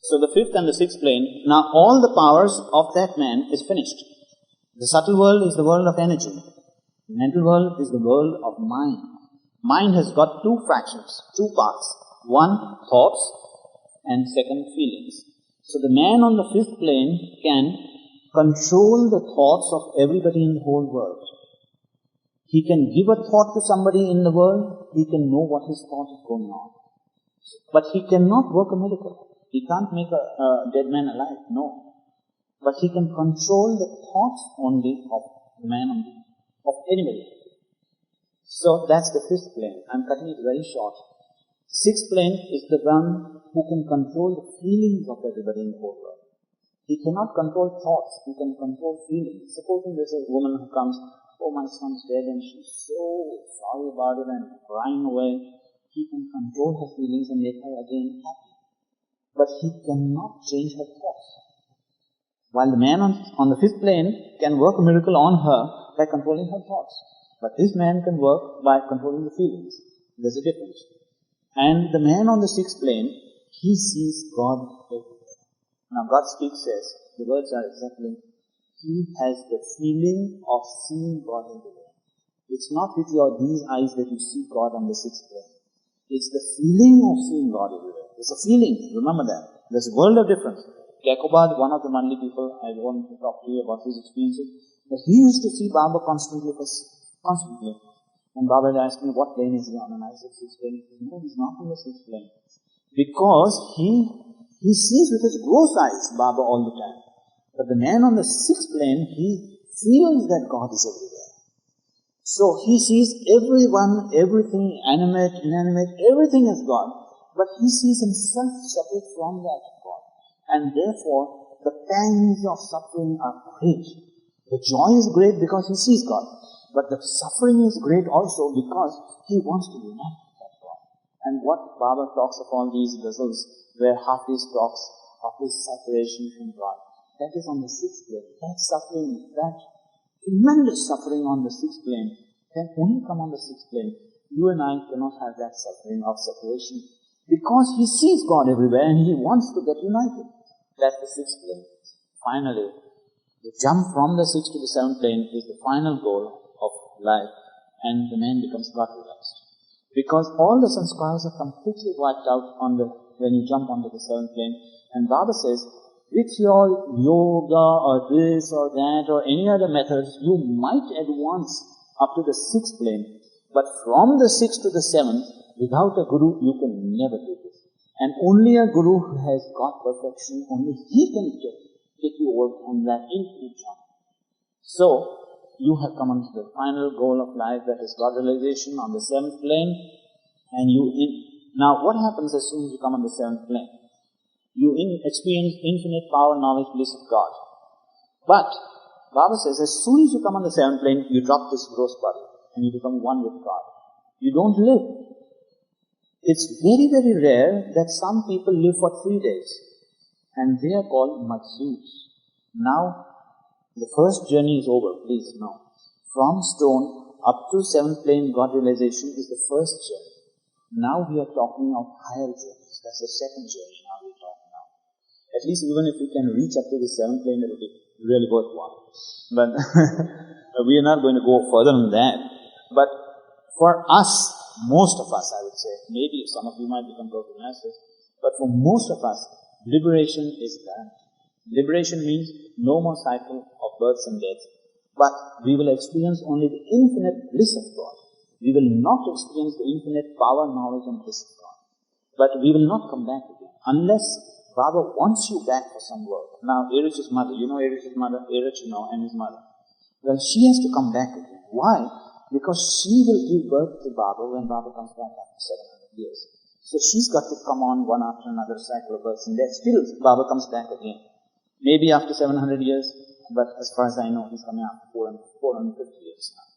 So the 5th and the 6th plane, now all the powers of that man is finished. The subtle world is the world of energy. The mental world is the world of mind. Mind has got 2 fractions, 2 parts. One, thoughts, and second, feelings. So the man on the 5th plane can control the thoughts of everybody in the whole world. He can give a thought to somebody in the world, he can know what his thought is going on. But he cannot work a miracle. He can't make a dead man alive, no. But he can control the thoughts only of the man of anybody. So that's the 5th plane. I'm cutting it very short. 6th plane is the one who can control the feelings of everybody in the whole world. He cannot control thoughts, he can control feelings. Supposing there's a woman who comes, oh, my son's dead, and she's so sorry about it and crying away. He can control her feelings and make her again happy. But he cannot change her thoughts. While the man on the 5th plane can work a miracle on her by controlling her thoughts. But this man can work by controlling the feelings. There's a difference. And the man on the 6th plane, he sees God everywhere. Now God speaks, says, the words are exactly, he has the feeling of seeing God everywhere. It's not with these eyes that you see God on the 6th plane. It's the feeling of seeing God everywhere. It's a feeling, remember that. There's a world of difference. Jacobad, one of the Mandli people, I want to talk to you about his experiences, but he used to see Baba constantly. And Baba asked me, what plane is he on? And I said, 6th plane. He said, no, he's not on the 6th plane. Because he sees with his gross eyes Baba all the time. But the man on the 6th plane, he feels that God is everywhere. So he sees everyone, everything, animate, inanimate, everything as God. But he sees himself separate from that God. And therefore, the pangs of suffering are great. The joy is great because he sees God. But the suffering is great also because he wants to unite with that God. And what Baba talks of all these ghazals, where Hafiz talks of his separation from God, that is on the sixth plane. That suffering, that tremendous suffering on the sixth plane can only come on the sixth plane. You and I cannot have that suffering of separation because he sees God everywhere and he wants to get united. That's the sixth plane. Finally, the jump from the sixth to the seventh plane is the final goal of life, and the man becomes God-realized. Because all the sanskaras are completely wiped out when you jump onto the seventh plane. And Baba says, with your yoga or this or that or any other methods, you might advance up to the sixth plane. But from the sixth to the seventh, without a guru, you can never do this. And only a guru who has got perfection, only he can take you over on that infinite jump. So, you have come on to the final goal of life, that is God realization on the seventh plane. And now what happens as soon as you come on the seventh plane? You experience infinite power, knowledge, bliss of God. But, Baba says, as soon as you come on the seventh plane, you drop this gross body and you become one with God. You don't live. It's very, very rare that some people live for 3 days. And they are called Majzoos. Now, the first journey is over, please know. From stone up to seventh plane God realization is the first journey. Now we are talking of higher journeys. That's the second journey now we're talking about. At least even if we can reach up to the seventh plane, it will be really worthwhile. But we are not going to go further than that. But for us, most of us, I would say, maybe some of you might become perfect masters, but for most of us, liberation is guaranteed. Liberation means no more cycle of births and deaths, but we will experience only the infinite bliss of God. We will not experience the infinite power, knowledge and bliss of God. But we will not come back again, unless Baba wants you back for some work. Now, Erich's mother, you know Erich's mother, Erich, you know, and his mother. Well, she has to come back again. Why? Because she will give birth to Baba when Baba comes back after 700 years. So she's got to come on one after another cycle of births and deaths. Still, Baba comes back again. Maybe after 700 years, but as far as I know, he's coming after 450 years now.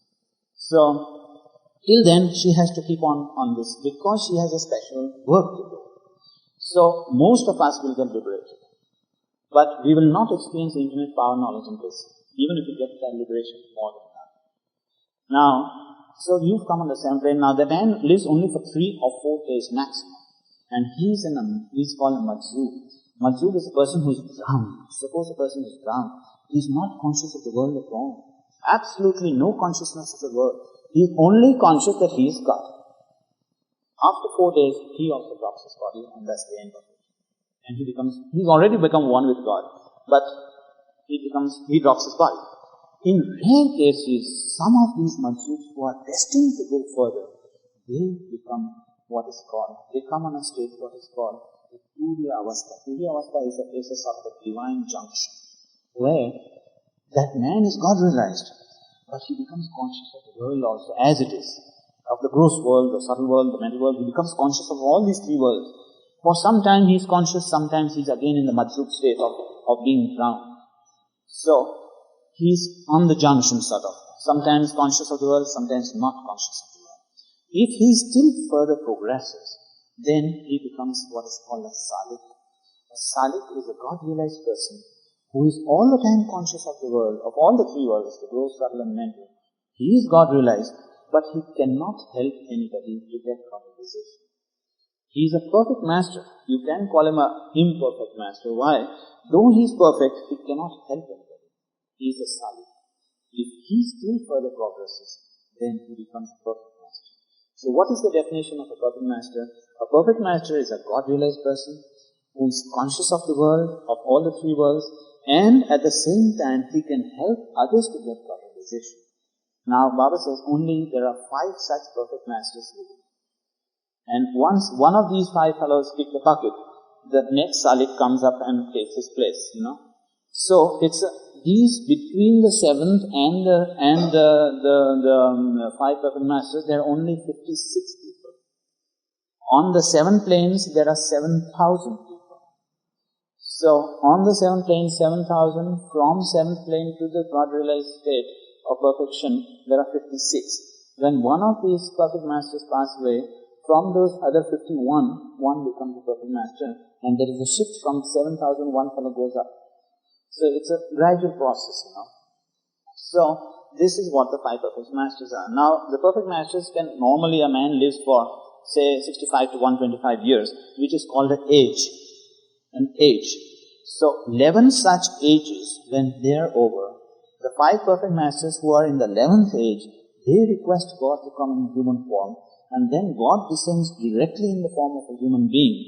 So, till then, she has to keep on this because she has a special work to do. So, most of us will get liberated. But we will not experience infinite power, knowledge and bliss, even if we get that liberation more than that. Now, so you've come on the seventh plane. Now, the man lives only for 3 or 4 days maximum. And he's called a Majzoot. Majzoot is a person who is drowned. Suppose a person is drowned. He's not conscious of the world at all. Absolutely no consciousness of the world. He is only conscious that he is God. After 4 days, he also drops his body, and that's the end of it. And he's already become one with God, but he drops his body. In rare cases, some of these Majzoots who are destined to go further, they become what is called, they come on a state what is called the Turiya Avastha. Turiya Avastha is a sort of a divine junction, where that man is God realized, but he becomes conscious of the world also, as it is. Of the gross world, the subtle world, the mental world, he becomes conscious of all these 3 worlds. For some time he is conscious, sometimes he is again in the Majzoot state of being drowned. So, he is on the junction sort of. Sometimes conscious of the world, sometimes not conscious of the world. If he still further progresses, then he becomes what is called a Salik. A Salik is a God-realized person who is all the time conscious of the world, of all the 3 worlds, the gross, subtle and mental. He is God-realized, but he cannot help anybody to get God-realization. He is a perfect master. You can call him an imperfect master. Why? Though he is perfect, he cannot help anybody. He is a Salik. If he still further progresses, then he becomes a perfect master. So what is the definition of a perfect master? A perfect master is a God-realized person who is conscious of the world, of all the 3 worlds, and at the same time he can help others to get God-realization. Now Baba says only there are 5 such perfect masters living. And once one of these 5 fellows kick the bucket, the next Salik comes up and takes his place, So it's these between the 7th and the 5 perfect masters, there are only 56 people. On the 7 planes, there are 7,000 people. So on the 7th plane, 7,000, from 7th plane to the God-realized state of perfection, there are 56. When one of these perfect masters pass away, from those other 51, one becomes the perfect master, and there is a shift from 7,000, one fellow goes up. So it's a gradual process, So, this is what the 5 perfect masters are. Now, the perfect masters can, normally a man lives for, say, 65 to 125 years, which is called an age. So, 11 such ages, when they are over, the 5 perfect masters who are in the 11th age, they request God to come in human form, and then God descends directly in the form of a human being,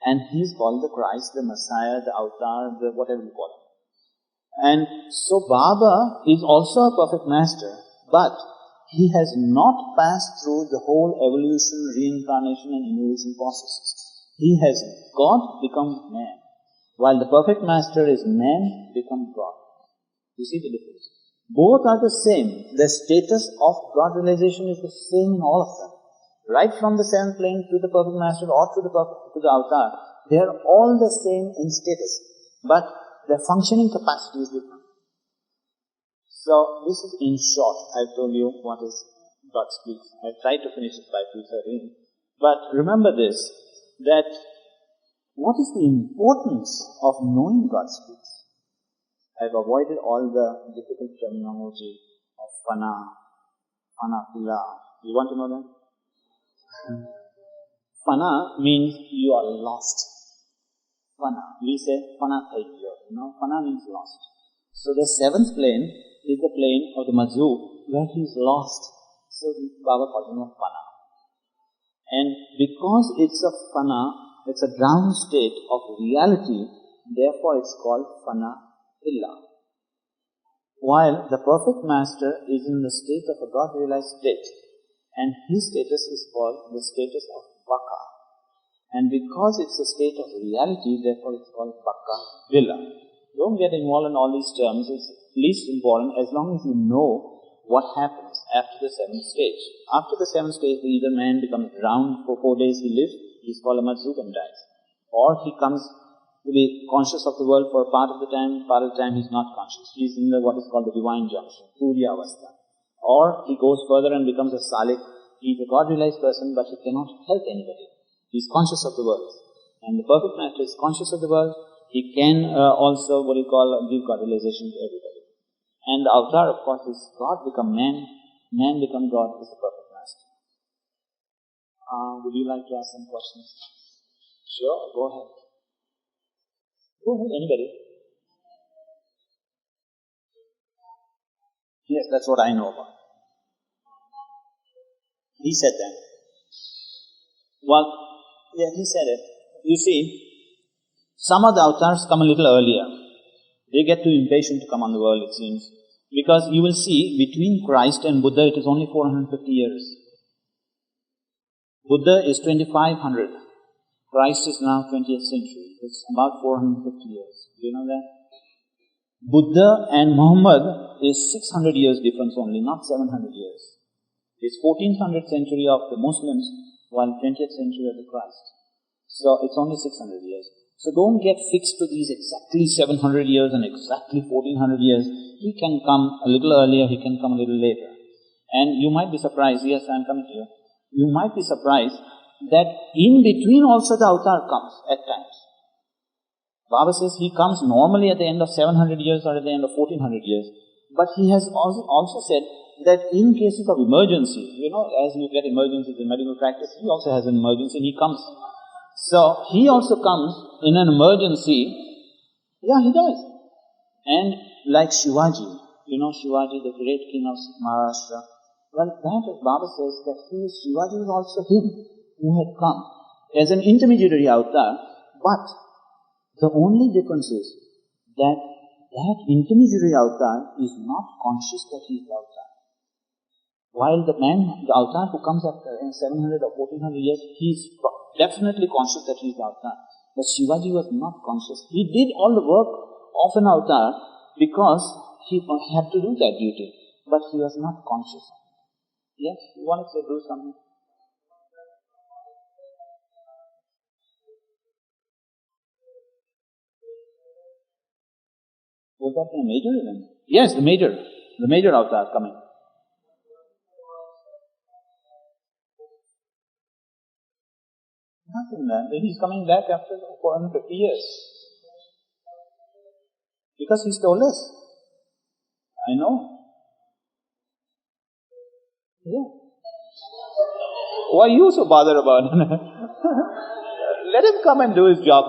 and he is called the Christ, the Messiah, the Avatar, the whatever you call it. And so Baba is also a perfect master, but he has not passed through the whole evolution, reincarnation and innovation processes. He has God becomes man, while the perfect master is man becomes God. You see the difference? Both are the same. The status of God realization is the same in all of them. Right from the 7th plane to the perfect master or to the avatar, they are all the same in status, but their functioning capacity is different. So, this is in short, I've told you what is God speaks. I tried to finish it by 2:13. But remember this, that what is the importance of knowing God speaks? I've avoided all the difficult terminology of fana, fila. You want to know that? Fana means you are lost. Fana. We say fana thaiyo. Fana means lost. So the 7th plane is the plane of the Mazu, where he is lost. So Baba calls him a fana. And because it's a fana, it's a ground state of reality, therefore it's called fana illa. While the perfect master is in the state of a God-realized state, and his status is called the status of Baka. And because it's a state of reality, therefore it's called Baka Villa. Don't get involved in all these terms, it's least important as long as you know what happens after the 7th stage. After the 7th stage, either man becomes drowned for 4 days he lives, he's called a Matsuk and dies. Or he comes to be conscious of the world for a part of the time he's not conscious. He's in what is called the divine junction, Turiya Avastha. Or he goes further and becomes a Salik. He's a God-realized person, but he cannot help anybody. He's conscious of the world. And the perfect master is conscious of the world. He can also, give God realization to everybody. And the avatar, of course, is God become man, man become God is the perfect master. Would you like to ask some questions? Sure, go ahead. Go ahead, anybody. Yes, that's what I know about. He said that. Well, yeah, he said it. You see, some of the avatars come a little earlier. They get too impatient to come on the world, it seems. Because you will see, between Christ and Buddha, it is only 450 years. Buddha is 2500. Christ is now 20th century. It's about 450 years. Do you know that? Buddha and Muhammad is 600 years difference only, not 700 years. It's 14th century of the Muslims, while 20th century of the Christ. So it's only 600 years. So don't get fixed to these exactly 700 years and exactly 1400 years. He can come a little earlier, he can come a little later. And you might be surprised, yes, I'm coming to you. You might be surprised that in between also the avatar comes at times. Baba says he comes normally at the end of 700 years or at the end of 1400 years. But he has also said that in cases of emergency, as you get emergencies in medical practice, he also has an emergency and he comes. So, he also comes in an emergency. Yeah, he does. And like Shivaji, Shivaji, the great king of Maharashtra. Well, that as Baba says, that Shivaji was also him who had come as an intermediary avatar, but the only difference is that intermediary avatar is not conscious that he is the avatar. While the avatar who comes after in 700 or 1400 years, he is definitely conscious that he is the avatar. But Shivaji was not conscious. He did all the work of an avatar because he had to do that duty, but he was not conscious. Yes, you want to do something? Was that a major event? Yes, the major avatar coming. Nothing, man. He's coming back after 450 years. Because he's told us. I know. Yeah. Why are you so bothered about it? Let him come and do his job,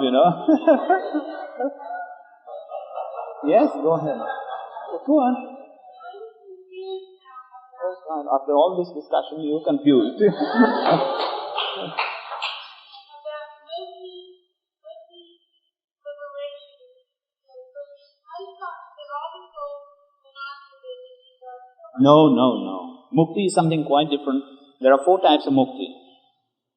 Yes, go ahead. Go on. Oh God, after all this discussion, you're confused. No. Mukti is something quite different. There are 4 types of mukti.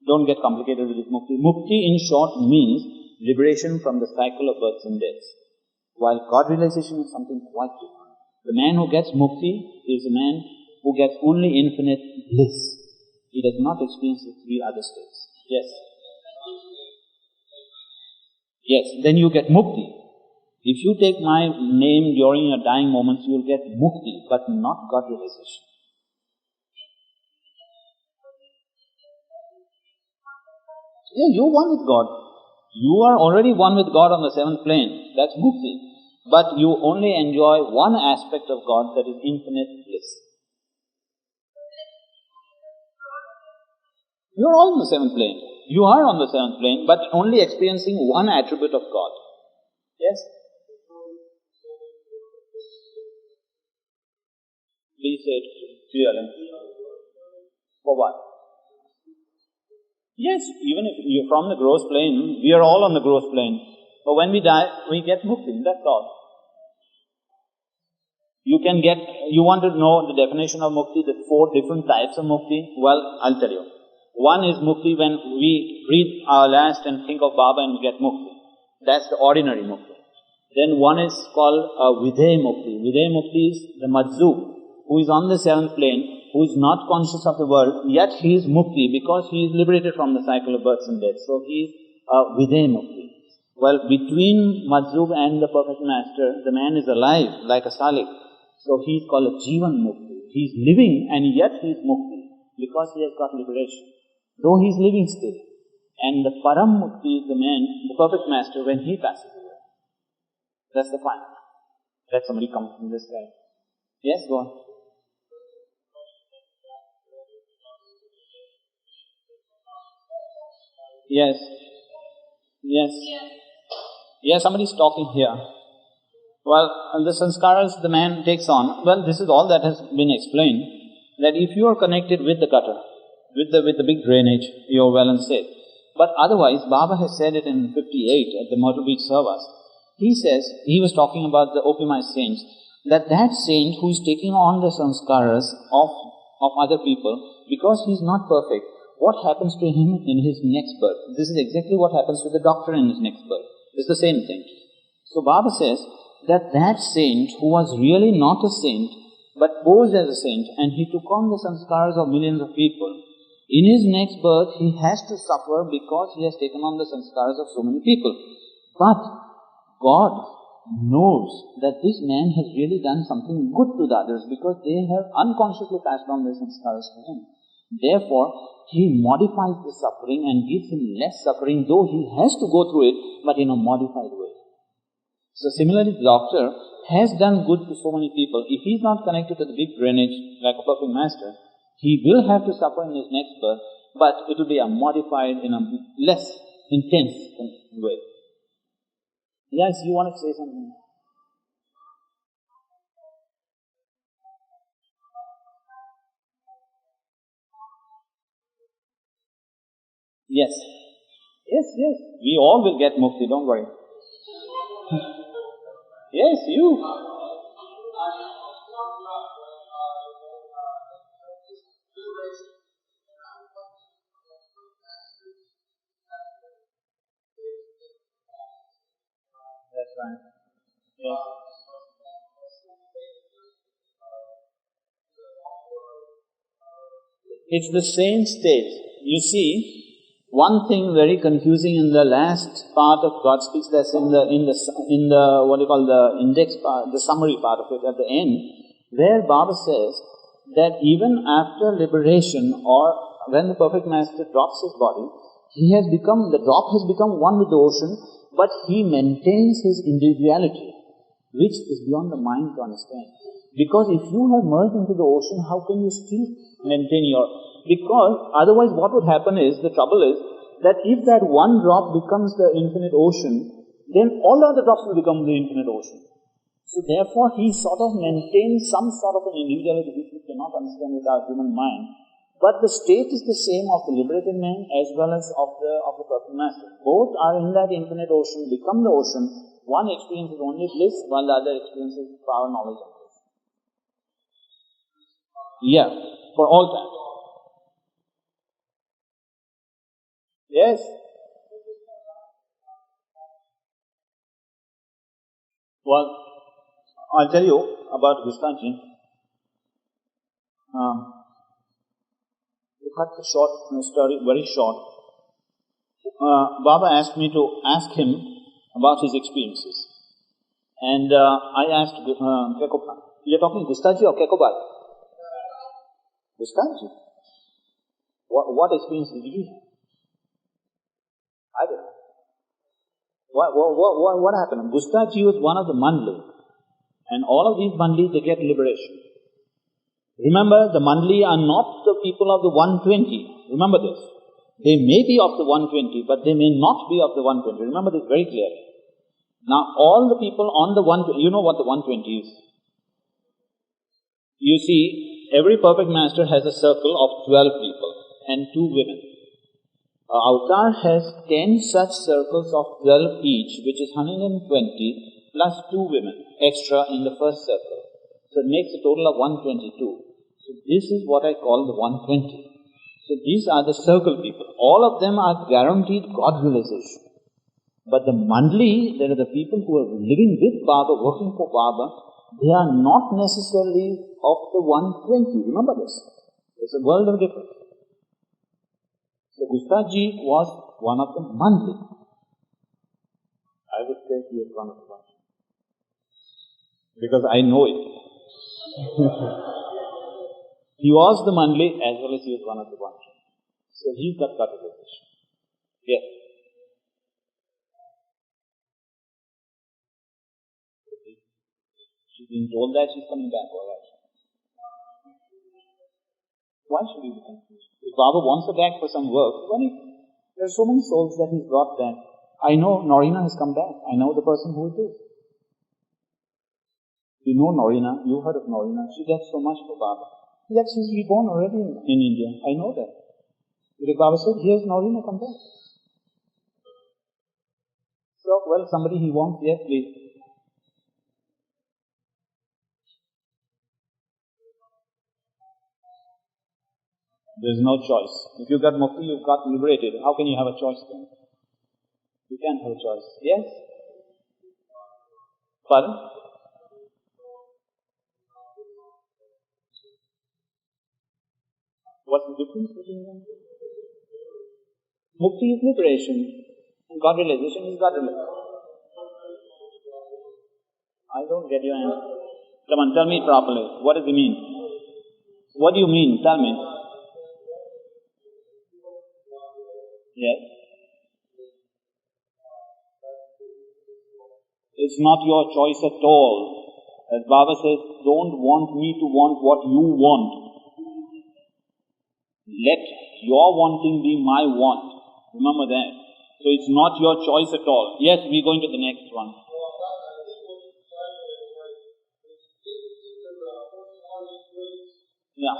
Don't get complicated with this mukti. Mukti, in short, means liberation from the cycle of births and deaths. While God realization is something quite different. The man who gets mukti is a man who gets only infinite bliss. He does not experience the 3 other states. Yes. Yes, then you get mukti. If you take my name during your dying moments, you will get mukti, but not God realization. Yeah, you're one with God. You are already one with God on the 7th plane. That's mukti. But you only enjoy one aspect of God, that is infinite bliss. You're all on the 7th plane. You are on the 7th plane, but only experiencing one attribute of God. Yes? Please say it clearly. For what? Yes, even if you're from the gross plane, we are all on the gross plane. But when we die, we get mukti, that's all. You want to know the definition of mukti, the 4 different types of mukti? Well, I'll tell you. One is mukti when we breathe our last and think of Baba and we get mukti. That's the ordinary mukti. Then one is called Videha mukti. Videha mukti is the majzub, who is on the 7th plane, who is not conscious of the world, yet he is mukti because he is liberated from the cycle of births and deaths. So he is Videha mukti. Well, between majzub and the perfect master, the man is alive like a salik. So he is called a Jivan mukti. He is living and yet he is mukti because he has got liberation. Though he is living still. And the Param mukti is the man, the perfect master, when he passes away. That's the point. Let somebody come from this side. Yes, go on. Yes. Yes, somebody's talking here. Well, the sanskaras the man takes on, well, this is all that has been explained, that if you are connected with the gutter, with the big drainage, you are well and safe. But otherwise, Baba has said it in 58 at the Myrtle Beach SAHAVAS. He says, he was talking about the opimized saints, that saint who is taking on the sanskaras of other people, because he is not perfect, what happens to him in his next birth? This is exactly what happens to the doctor in his next birth. It's the same thing. So Baba says that saint who was really not a saint, but posed as a saint, and he took on the sanskaras of millions of people, in his next birth he has to suffer because he has taken on the sanskaras of so many people. But God knows that this man has really done something good to the others because they have unconsciously passed on their sanskaras to him. Therefore, he modifies the suffering and gives him less suffering, though he has to go through it, but in a modified way. So similarly, the doctor has done good to so many people. If he is not connected to the big drainage like a perfect master, he will have to suffer in his next birth, but it will be modified in a less intense way. Yes, you want to say something? Yes. Yes. We all will get mukti, don't worry. Yes, you. That's right. Yes. It's the same state. You see, one thing very confusing in the last part of God Speaks, that's in the what you call the index part, the summary part of it at the end, where Baba says that even after liberation or when the perfect master drops his body, The drop has become one with the ocean, but he maintains his individuality, which is beyond the mind to understand. Because if you have merged into the ocean, how can you still maintain because otherwise what would happen is, the trouble is, that if that one drop becomes the infinite ocean, then all the other drops will become the infinite ocean. So therefore he sort of maintains some sort of an individuality which we cannot understand with our human mind. But the state is the same of the liberated man as well as of the perfect master. Both are in that infinite ocean, become the ocean. One experiences only bliss, while the other experiences power, knowledge, and bliss. Yeah, for all time. Yes. Well, I'll tell you about Gustaji. To cut the story very short, Baba asked me to ask him about his experiences. And I asked Kekoba. You're talking Gustaji or Kekoba? Gustaji. What experiences did he have? I don't know. What happened? Gustaji was one of the Mandli. And all of these Mandlis, they get liberation. Remember, the Mandli are not the people of the 120. Remember this. They may be of the 120, but they may not be of the 120. Remember this very clearly. Now, all the people on the 120, you know what the 120 is. You see, every perfect master has a circle of 12 people and 2 women. Avatar has 10 such circles of 12 each, which is 120, plus 2 women extra in the first circle. So it makes a total of 122. So this is what I call the 120. So these are the circle people. All of them are guaranteed God realization. But the Mandli, there are the people who are living with Baba, working for Baba, they are not necessarily of the 120. Remember this. There's a world of difference. So Gustaji was one of the Mandli. I would say he was one of the Mandli. Because I know it. He was the Mandli as well as he was one of the Mandli. So he's got categorization. Yes. She's been told that she's coming back, alright. Why should we be confused? If Baba wants her back for some work, there are so many souls that he's brought back. I know Norina has come back. I know the person who it is. You know Norina, you've heard of Norina. She gets so much for Baba. Yet she's reborn already in India. I know that. Because Baba said, here's Norina, come back. So, well, somebody he wants, yes, please. There's no choice. If you've got mukti, you've got liberated. How can you have a choice then? You can't have a choice. Yes? Pardon? What's the difference between them? Mukti is liberation, and God realization is God realization. I don't get your answer. Come on, tell me properly. What does it mean? What do you mean? Tell me. Yes? It's not your choice at all. As Baba says, don't want me to want what you want. Let your wanting be my want. Remember that. So it's not your choice at all. Yes, we're going to the next one. Yeah.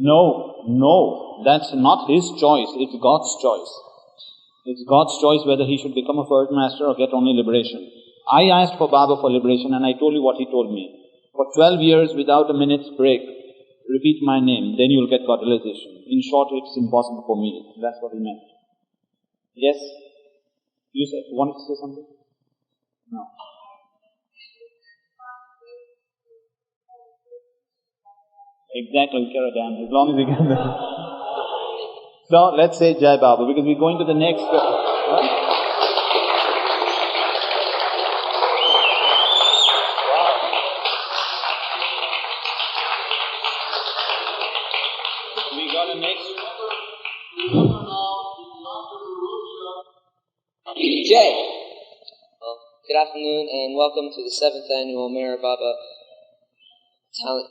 No, that's not his choice. It's God's choice. It's God's choice whether he should become a first master or get only liberation. I asked for Baba for liberation and I told you what he told me. For 12 years without a minute's break, repeat my name, then you'll get God realization. In short, it's impossible for me. That's what he meant. Yes? You wanted to say something? No. Exactly, care a damn, as long as we get there. So, let's say Jai Baba, because we're going to the next... We got a next... Good afternoon and welcome to the 7th annual MeherBaba Talent